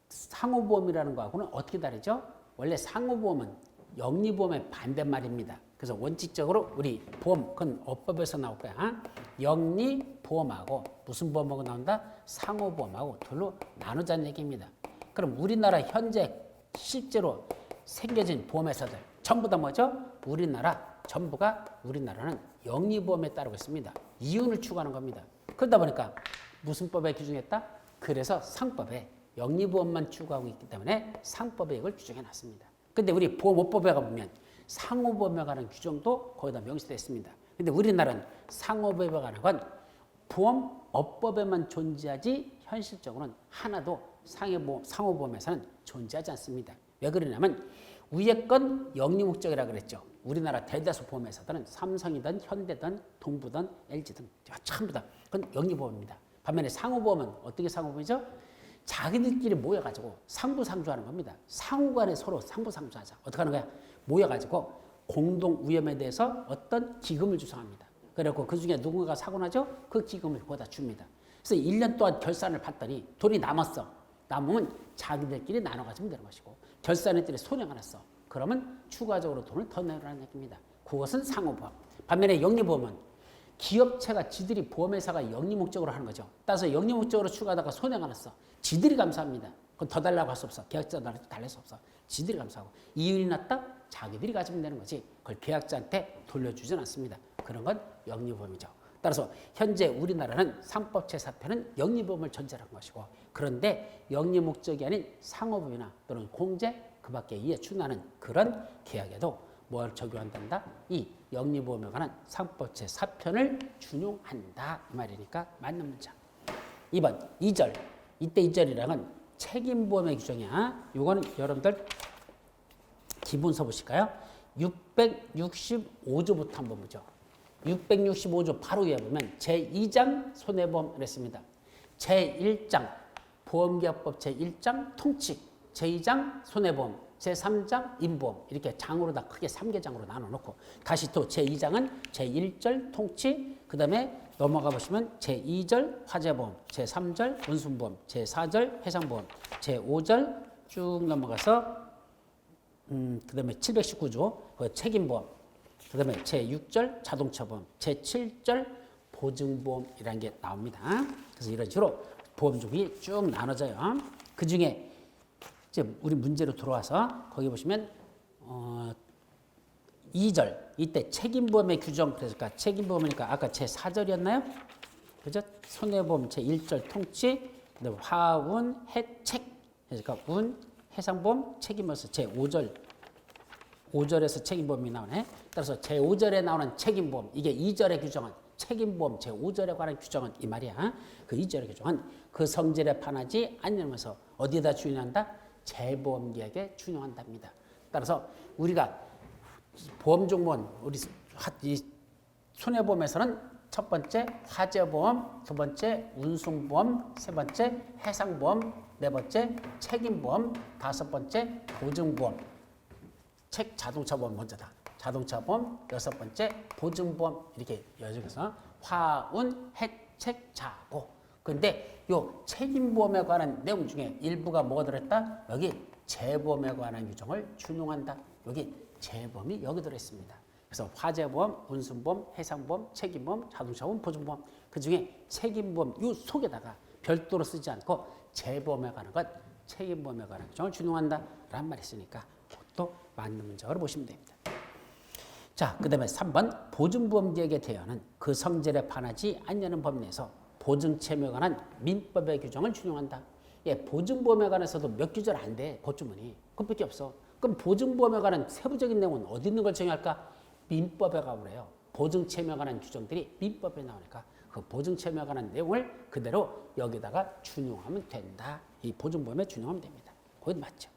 상호보험이라는 거하고는 어떻게 다르죠? 원래 상호보험은 영리보험의 반대말입니다. 그래서 원칙적으로 우리 보험, 그건 업법에서 나올 거야. 영리보험하고 무슨 보험하고 나온다? 상호보험하고 둘로 나누자는 얘기입니다. 그럼 우리나라 현재 실제로 생겨진 보험회사들 전부 다 뭐죠? 우리나라는 영리보험에 따르고 있습니다. 이윤을 추구하는 겁니다. 그러다 보니까 무슨 법에 규정했다? 그래서 상법에 영리보험만 추구하고 있기 때문에 상법에 이걸 규정해 놨습니다. 근데 우리 보험업법에 가보면 상호보험에 관한 규정도 거기다 명시되어 있습니다. 근데 우리나라는 상호보험에 관한 건 보험업법에만 존재하지 현실적으로는 하나도 상호보험에서는 존재하지 않습니다. 왜 그러냐면 위에 건 영리목적이라고 그랬죠. 우리나라 대다수 보험회사들은 삼성이든 현대든 동부든 LG든 전부 다 그건 영리보험입니다. 반면에 상호보험은 어떻게 상호보험이죠? 자기들끼리 모여가지고 상부상조하는 겁니다. 상호간에 서로 상부상조하자. 어떻게 하는 거야? 모여가지고 공동 위험에 대해서 어떤 기금을 주성합니다. 그리고 그 중에 누군가가 사고 나죠? 그 기금을 거기다 줍니다. 그래서 1년 동안 결산을 받더니 돈이 남았어. 남으면 자기들끼리 나눠 가지면 되는 것이고 결산했더니 손해가 났어. 그러면 추가적으로 돈을 더 내라는 얘기입니다. 그것은 상호보험. 반면에 영리보험은 기업체가 지들이 보험회사가 영리목적으로 하는 거죠. 따라서 영리목적으로 추가하다가 손해가 났어. 지들이 감사합니다. 그건 더 달라고 할 수 없어. 계약자한테 달랠 수 없어. 지들이 감사하고 이윤이 났다? 자기들이 가지면 되는 거지. 그걸 계약자한테 돌려주진 않습니다. 그런 건 영리보험이죠. 따라서 현재 우리나라는 상법체 사표는 영리보험을 전제로 한 것이고 그런데 영리목적이 아닌 상호보험이나 또는 공제 그 밖에 이에 준하는 그런 계약에도 뭘 적용한단다? 이 영리보험에 관한 상법체 사편을 준용한다. 이 말이니까 맞는 문장. 2번 2절. 이때 2절이랑은 책임보험의 규정이야. 이거는 여러분들 기본서 보실까요? 665조부터 한번 보죠. 665조 바로 위에 보면 제2장 손해보험 그랬습니다. 제1장 보험계약법 제1장 통칙, 제2장 손해보험, 제3장 인보험 이렇게 장으로 다 크게 3개 장으로 나눠놓고 다시 또 제2장은 제1절 통칙 그 다음에 넘어가 보시면 제2절 화재보험, 제3절 운송보험, 제4절 해상보험, 제5절 쭉 넘어가서 그 다음에 719조 책임보험 그 다음에 제6절 자동차보험, 제7절 보증보험이라는 게 나옵니다. 그래서 이런 식으로 보험 종목이 쭉 나눠져요. 그 중에 이제 우리 문제로 들어와서 거기 보시면 2절 이때 책임보험의 규정 그러니까 책임보험이니까 아까 제4절이었나요? 그죠? 손해보험 제1절 통치 그다음에 화운 해책 그러니까 운 해상보험 책임에서 제5절 5절에서 책임보험이 나오네. 따라서 제5절에 나오는 책임보험 이게 2절의 규정은 책임보험 제5절에 관한 규정은 이 말이야. 그 2절의 규정은 그 성질에 반하지 않으면서 어디에다 준용한다? 재보험계약에 준용한답니다. 따라서 우리가 보험종목은 우리 이 손해보험에서는 첫 번째 화재보험, 두 번째 운송보험, 세 번째 해상보험, 네 번째 책임보험, 다섯 번째 보증보험. 자동차보험 먼저다. 자동차보험, 여섯 번째 보증보험 이렇게 여기서 화운, 해책, 자보. 그런데 요 책임보험에 관한 내용 중에 일부가 뭐가 들어있다? 여기 재보험에 관한 규정을 준용한다. 여기 재보험이 여기 들어있습니다. 그래서 화재보험, 운송보험, 해상보험, 책임보험, 자동차보험, 보증보험 그 중에 책임보험 요 속에다가 별도로 쓰지 않고 재보험에 관한 것, 책임보험에 관한 규정을 준용한다 라는 말이 있으니까 그것도 맞는 문장으로 보시면 됩니다. 자, 그 다음에 3번 보증보험계약에 대하는 그 성질에 반하지 않냐는 법 내에서 보증채무에 관한 민법의 규정을 준용한다. 예, 보증보험에 관해서도 몇 규절 안 돼. 보증문이. 그것밖에 없어. 그럼 보증보험에 관한 세부적인 내용은 어디 있는 걸 정의할까? 민법에 가보래요. 보증채무에 관한 규정들이 민법에 나오니까 그 보증채무에 관한 내용을 그대로 여기다가 준용하면 된다. 이 보증보험에 준용하면 됩니다. 그건 맞죠.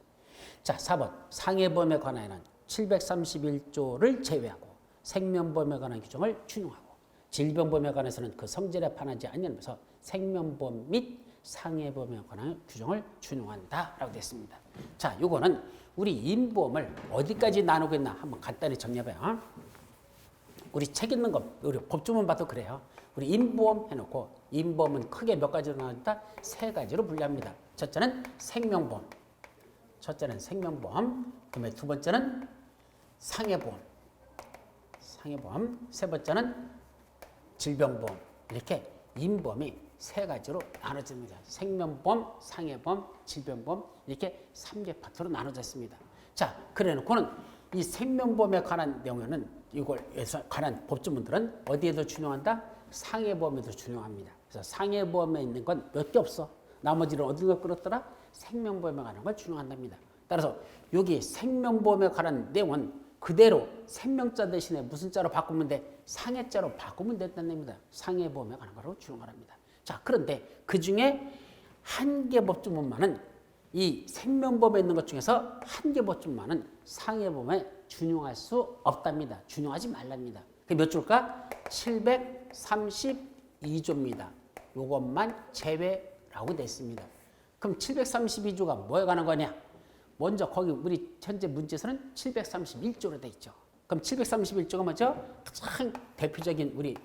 자, 4번 상해보험에 관하여는 731조를 제외하고 생명보험에 관한 규정을 준용하고 질병보험에 관해서는 그 성질에 반하지 않으면서 생명보험 및 상해보험에 관한 규정을 준용한다라고 되어 있습니다. 자, 요거는 우리 임보험을 어디까지 나누고 있나 한번 간단히 정리해봐요. 우리 책 읽는 거, 우리 법조문 봐도 그래요. 우리 임보험 해놓고 임보험은 크게 몇 가지로 나눈다? 세 가지로 분류합니다. 첫째는 생명보험, 그다음에 두 번째는 상해보험, 세 번째는 질병보험. 이렇게 임보험이 세 가지로 나눠집니다. 생명보험, 상해보험, 질병보험 이렇게 3개 파트로 나눠졌습니다. 자, 그래놓고는 이 생명보험에 관한 내용에는 이걸에서 관한 법조문들은 어디에도 준용한다? 상해보험에도 준용합니다. 그래서 상해보험에 있는 건 몇 개 없어. 나머지는 어디로 끌었더라? 생명보험에 관한 걸 준용한답니다. 따라서 여기 생명보험에 관한 내용은 그대로 생명자 대신에 무슨 자로 바꾸면 돼? 상해자로 바꾸면 된다는 겁니다. 상해보험에 관한 거로 준용합니다. 자, 그런데 그 중에 한 개 법조문만은 이 생명보험에 있는 것 중에서 한 개 법조문만은 상해보험에 준용할 수 없답니다. 준용하지 말랍니다. 그게 몇 조일까? 732조입니다. 이것만 제외라고 되어 있습니다. 그럼 732조가 뭐에 관한 거냐? 먼저 거기 우리 현재 문제에서는 731조로 되어 있죠. 그럼 731조가 뭐죠? 가장 대표적인 우리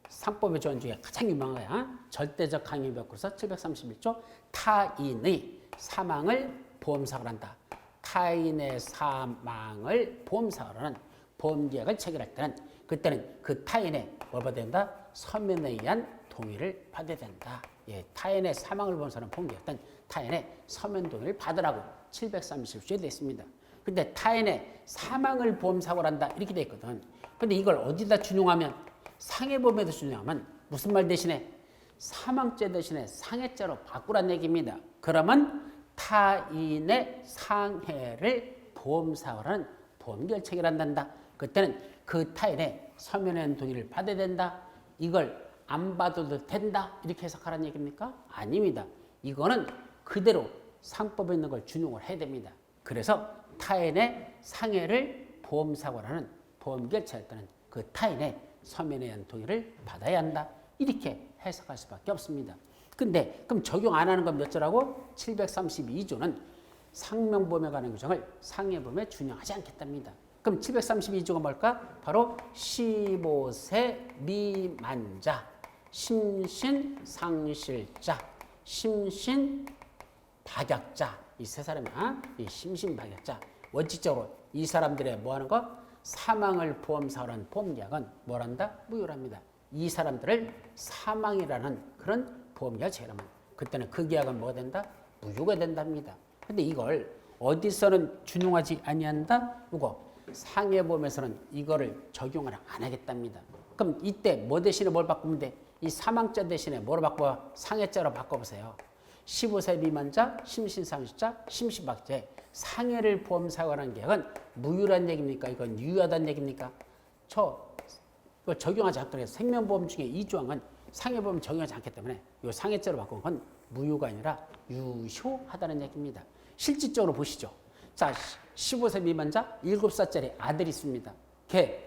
상법의 조항 중에 가장 유명한 거야. 절대적 항의 벽으로서 731조 타인의 사망을 보험사고로 한다. 타인의 사망을 보험사고로 하는 보험계약을 체결할 때는 그때는 그 타인의 뭘 받아야 된다? 서면에 의한 동의를 받아야 된다. 예, 타인의 사망을 보험사고로 하는 보험계약 때는 타인의 서면 동의를 받으라고 730조에 되어 있습니다. 근데 타인의 사망을 보험사고로 한다 이렇게 되어 있거든. 근데 이걸 어디다 준용하면 상해보험에도 준용하면 무슨 말 대신에 사망죄 대신에 상해죄로 바꾸란 얘기입니다. 그러면 타인의 상해를 보험사고로 하는 보험계약을 체결한단다. 그때는 그 타인의 서면에 동의를 받아야 된다. 이걸 안 받아도 된다. 이렇게 해석하라는 얘기입니까? 아닙니다. 이거는 그대로 상법에 있는 걸 준용을 해야 됩니다. 그래서 타인의 상해를 보험사고로 하는 보험계약을 체결할 때는 그 타인의 서면에 의한 동의를 받아야 한다. 이렇게 해석할 수밖에 없습니다. 근데 그럼 적용 안 하는 건 몇 조라고? 732조는 상명보험에 관한 규정을 상해보험에 준용하지 않겠답니다. 그럼 732조가 뭘까? 바로 15세 미만자, 심신상실자, 심신박약자 이 세 사람이야. 이 심신박약자 원칙적으로 이 사람들의 뭐 하는 거? 사망을 보험사고로 한 보험계약은 뭘 한다? 무효를 합니다. 이 사람들을 사망이라는 그런 보험계약을 체결하면 그때는 그 계약은 뭐가 된다? 무효가 된답니다. 근데 이걸 어디서는 준용하지 아니한다? 이거 상해보험에서는 이거를 적용을 안 하겠답니다. 그럼 이때 뭐 대신에 뭘 바꾸면 돼? 이 사망자 대신에 뭐로 바꿔? 상해자로 바꿔보세요. 15세 미만자, 심신상실자, 심신박제 상해를 보험사고로 한 계약은 무효란 얘기입니까? 이건 유효하다는 얘기입니까? 이걸 적용하지 않도록 해서 생명보험 중에 이 조항은 상해보험 적용하지 않기 때문에 이 상해죄로 바꾼 건 무효가 아니라 유효하다는 얘기입니다. 실질적으로 보시죠. 자, 15세 미만자 7살짜리 아들이 있습니다. 걔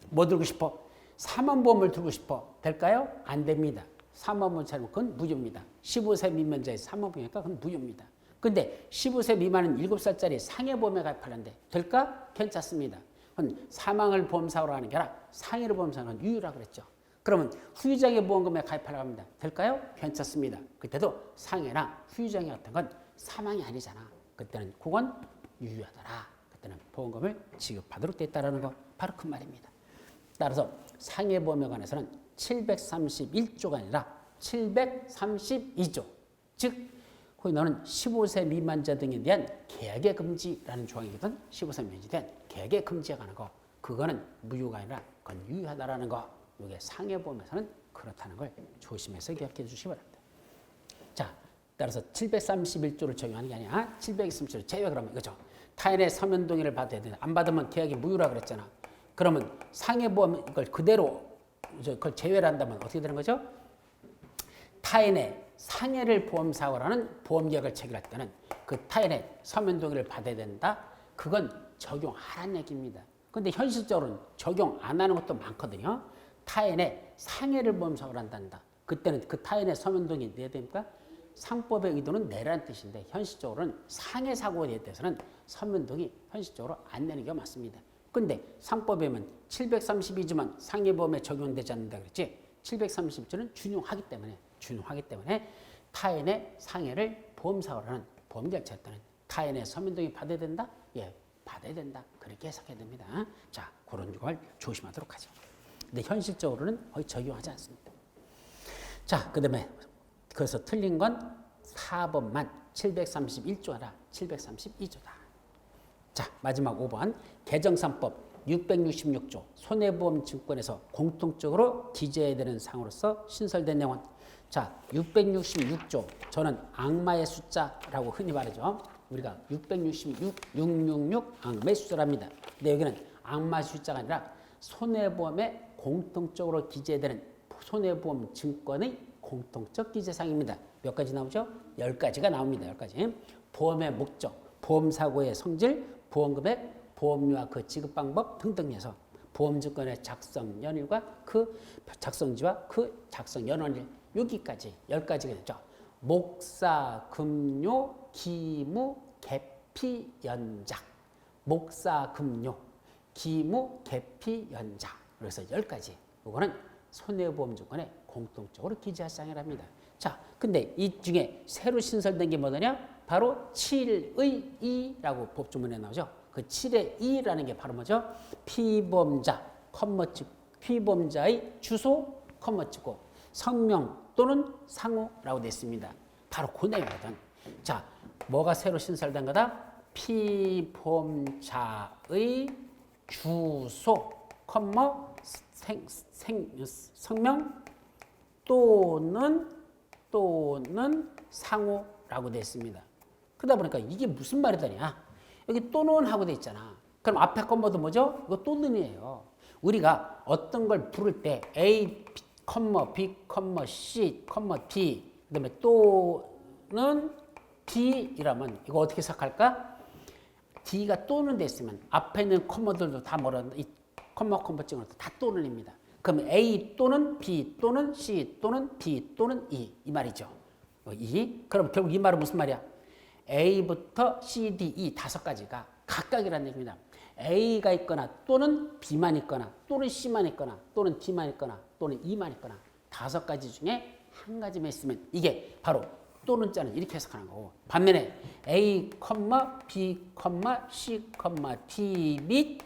뭐 들고 싶어? 사망보험을 들고 싶어. 될까요? 안 됩니다. 사망보험 차리면 그건 무효입니다. 15세 미만자의 사망보험이니까 그건 무효입니다. 근데 15세 미만은 7살짜리 상해보험에 가입하는데 될까? 괜찮습니다. 그건 사망을 보험사고로 하는 게 아니라 상해를 보험사고로 하는 유효라고 그랬죠. 그러면 후유장애 보험금에 가입하려고 합니다. 될까요? 괜찮습니다. 그때도 상해나 후유장애 같은 건 사망이 아니잖아. 그때는 그건 유효하더라. 그때는 보험금을 지급하도록 됐다는 거 바로 그 말입니다. 따라서 상해보험에 관해서는 731조가 아니라 732조 즉 거기 너는 15세 미만자 등에 대한 계약의 금지라는 조항이거든. 15세 미만자에 대한 계약의 금지에 관한 거 그거는 무효가 아니라 그건 유효하다라는 거. 이게 상해보험에서는 그렇다는 걸 조심해서 기억해 주시기 바랍니다. 자, 따라서 731조를 적용하는 게 아니야. 723조를 제외 그러면 이거죠. 타인의 서면 동의를 받아야 되는데 안 받으면 계약이 무효라 그랬잖아. 그러면 상해보험 이걸 그대로 그걸 제외를 한다면 어떻게 되는 거죠? 타인의 상해를 보험사고로 하는 보험계약을 체결할 때는 그 타인의 서면 동의를 받아야 된다. 그건 적용하라는 얘기입니다. 근데 현실적으로는 적용 안 하는 것도 많거든요. 타인의 상해를 보험사고로 한단다. 그때는 그 타인의 서면동이 내야 됩니까? 상법의 의도는 내라는 뜻인데 현실적으로는 상해 사고에 대해서는 서면동이 현실적으로 안 내는 게 맞습니다. 근데 상법에 보면 732조만 상해보험에 적용되지 않는다 그랬지. 730조는 준용하기 때문에 타인의 상해를 보험사고라는 보험결제할 때는 타인의 서면동의 받아야 된다? 예, 받아야 된다. 그렇게 해석해야 됩니다. 자, 그런 걸 조심하도록 하죠. 근데 현실적으로는 거의 적용하지 않습니다. 자, 그 다음에 그래서 틀린 건 4번만 731조라 732조다. 자, 마지막 5번 개정상법 666조 손해보험증권에서 공통적으로 기재해야 되는 사항으로서 신설된 내용은 자, 666조 저는 악마의 숫자라고 흔히 말하죠. 우리가 666, 666 악마의 숫자랍니다. 근데 여기는 악마의 숫자가 아니라 손해보험에 공통적으로 기재해야 되는 손해보험증권의 공통적 기재사항입니다. 몇 가지 나오죠? 10가지가 나옵니다. 10가지. 보험의 목적, 보험사고의 성질, 보험금액, 보험료와 그 지급 방법 등등 해서 보험증권의 작성 연일과 그 작성지와 그 작성 연원일 여기까지 10가지가 되죠. 목사, 금료, 기무, 개피, 연작. 목사, 금료, 기무, 개피, 연작. 그래서 10가지. 이거는 손해보험증권의 공통적으로 기재할 사항이랍니다. 자, 근데 이 중에 새로 신설된 게 뭐냐? 바로 7의 2라고 법조문에 나오죠. 그 7의 2라는 게 바로 뭐죠? 피보험자, 피보험자의 주소, 찍고 성명 또는 상호라고 되어 있습니다. 바로 그 내용이거든. 자, 뭐가 새로 신설된 거다? 피보험자의 주소, 성명 또는 상호라고 되어 있습니다. 그러다 보니까 이게 무슨 말이더냐? 여기 또는 하고 되어 있잖아. 그럼 앞에 컴마도 뭐죠? 이거 또는이에요. 우리가 어떤 걸 부를 때 A, B, C, D 그다음에 또는 D이라면 이거 어떻게 해석할까? D가 또는 돼 있으면 앞에 있는 컴마들도 다 뭐라 이 컴마 찍어서 다 또는입니다. 그럼 A 또는 B 또는 C 또는 D 또는 E 이 말이죠. 그럼 결국 이 말은 무슨 말이야? A부터 C, D, E 5가지가 각각이라는 얘기입니다. A가 있거나 또는 B만 있거나 또는 C만 있거나 또는 D만 있거나 또는 E만 있거나 5가지 중에 한 가지만 있으면 이게 바로 또는 자는 이렇게 해석하는 거고 반면에 A, B, C, D 및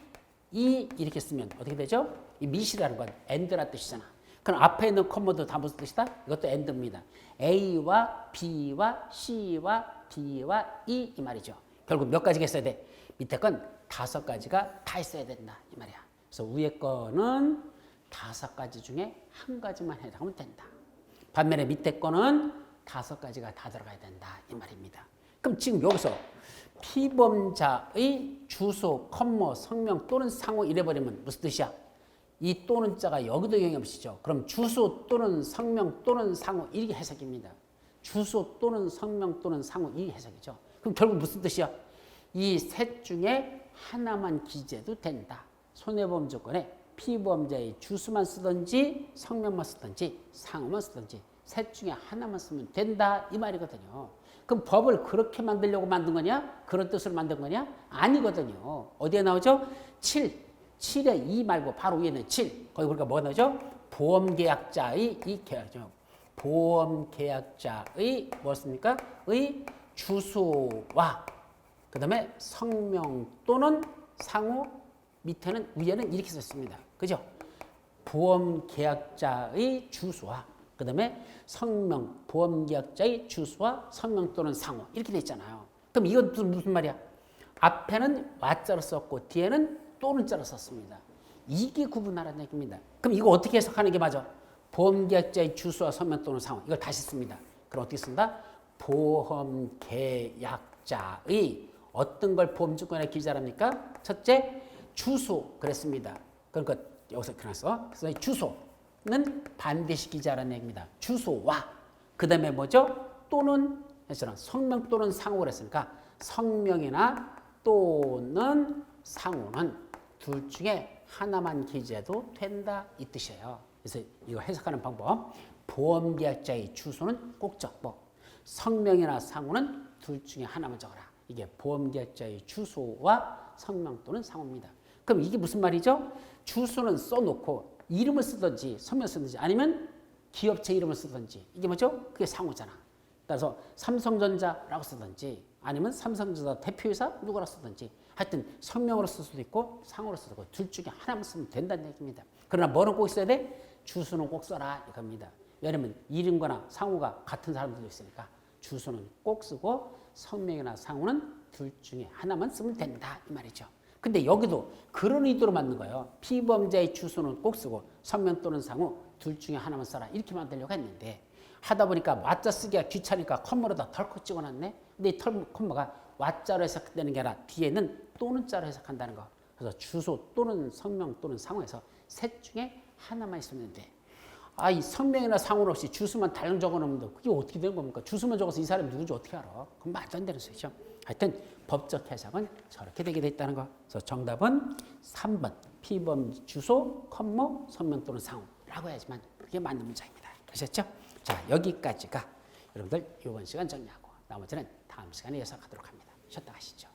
E 이렇게 쓰면 어떻게 되죠? 이 밋이라는 건 and라 뜻이잖아. 그럼 앞에 있는 컴마도 다 무슨 뜻이다? 이것도 and입니다. A와 B와 C와 D와 E 이 말이죠. 결국 몇 가지가 있어야 돼? 밑에 건 5가지가 다 있어야 된다 이 말이야. 그래서 위에 거는 5가지 중에 한 가지만 해당하면 된다. 반면에 밑에 거는 5가지가 다 들어가야 된다 이 말입니다. 그럼 지금 여기서 피보험자의 주소, 성명 또는 상호 이래버리면 무슨 뜻이야? 이 또는 자가 여기도 영향 없이죠. 그럼 주소 또는 성명 또는 상호 이게 해석입니다. 주소 또는 성명 또는 상호 이 해석이죠. 그럼 결국 무슨 뜻이야? 이 셋 중에 하나만 기재도 된다. 손해보험증권에 피보험자의 주소만 쓰든지 성명만 쓰든지 상호만 쓰든지 셋 중에 하나만 쓰면 된다 이 말이거든요. 그럼 법을 그렇게 만들려고 만든 거냐? 그런 뜻으로 만든 거냐? 아니거든요. 어디에 나오죠? 7에 2 말고 바로 위에는 7. 거기 보니까 뭐가 나오죠? 보험계약자의 이 계약이죠. 보험계약자의 무엇입니까? 의 주소와 그 다음에 성명 또는 상호 밑에는 위에는 이렇게 썼습니다. 그죠? 보험계약자의 주소와 그 다음에 성명, 보험계약자의 주소와 성명 또는 상호 이렇게 돼 있잖아요. 그럼 이것도 무슨 말이야? 앞에는 와자로 썼고 뒤에는 또는 자로 썼습니다. 이게 구분하라는 얘기입니다. 그럼 이거 어떻게 해석하는 게 맞아? 보험계약자의 주소와 성명 또는 상호 이걸 다시 씁니다. 그럼 어떻게 쓴다? 보험계약자의 어떤 걸 보험증권에 기재합니까? 첫째, 주소 그랬습니다. 그러니까 여기서 그래서 주소는 반드시 기재하라는 얘기입니다. 주소와 그 다음에 뭐죠? 또는 해서는 성명 또는 상호 그랬으니까 성명이나 또는 상호는 둘 중에 하나만 기재해도 된다 이 뜻이에요. 그래서 이거 해석하는 방법 보험계약자의 주소는 꼭 적고 성명이나 상호는 둘 중에 하나만 적어라. 이게 보험계약자의 주소와 성명 또는 상호입니다. 그럼 이게 무슨 말이죠? 주소는 써놓고 이름을 쓰든지 성명 쓰든지 아니면 기업체 이름을 쓰든지 이게 뭐죠? 그게 상호잖아. 따라서 삼성전자라고 쓰든지 아니면 삼성전자 대표이사 누구라 쓰든지 하여튼 성명으로 쓸 수도 있고 상호로 쓰고 둘 중에 하나만 쓰면 된다는 얘기입니다. 그러나 뭐는 꼭 써야 돼? 주소는 꼭 써라 이겁니다. 왜냐하면 이름과나 상호가 같은 사람들도 있으니까 주소는 꼭 쓰고 성명이나 상호는 둘 중에 하나만 쓰면 된다 이 말이죠. 근데 여기도 그런 의도로 만든 거예요. 피보험자의 주소는 꼭 쓰고 성명 또는 상호 둘 중에 하나만 써라 이렇게 만들려고 했는데 하다 보니까 와자 쓰기가 귀찮으니까 컴마로다 덜컥 찍어놨네. 근데 이 컴마가 와자로 해석되는 게 아니라 뒤에는 또는 자로 해석한다는 거. 그래서 주소 또는 성명 또는 상호에서 셋 중에 하나만 있으면 돼. 아, 이 성명이나 상호는 없이 주소만 달랑 적어놓으면 그게 어떻게 되는 겁니까? 주소만 적어서 이 사람이 누군지 어떻게 알아? 그건 말도 안 되는 소리죠. 하여튼 법적 해석은 저렇게 되게 돼 있다는 거. 그래서 정답은 3번 피보험 주소, 컴마, 성명 또는 상호라고 해야지만 그게 맞는 문장입니다. 아셨죠? 자, 여기까지가 여러분들 이번 시간 정리하고 나머지는 다음 시간에 예상하도록 합니다. 쉬었다 가시죠.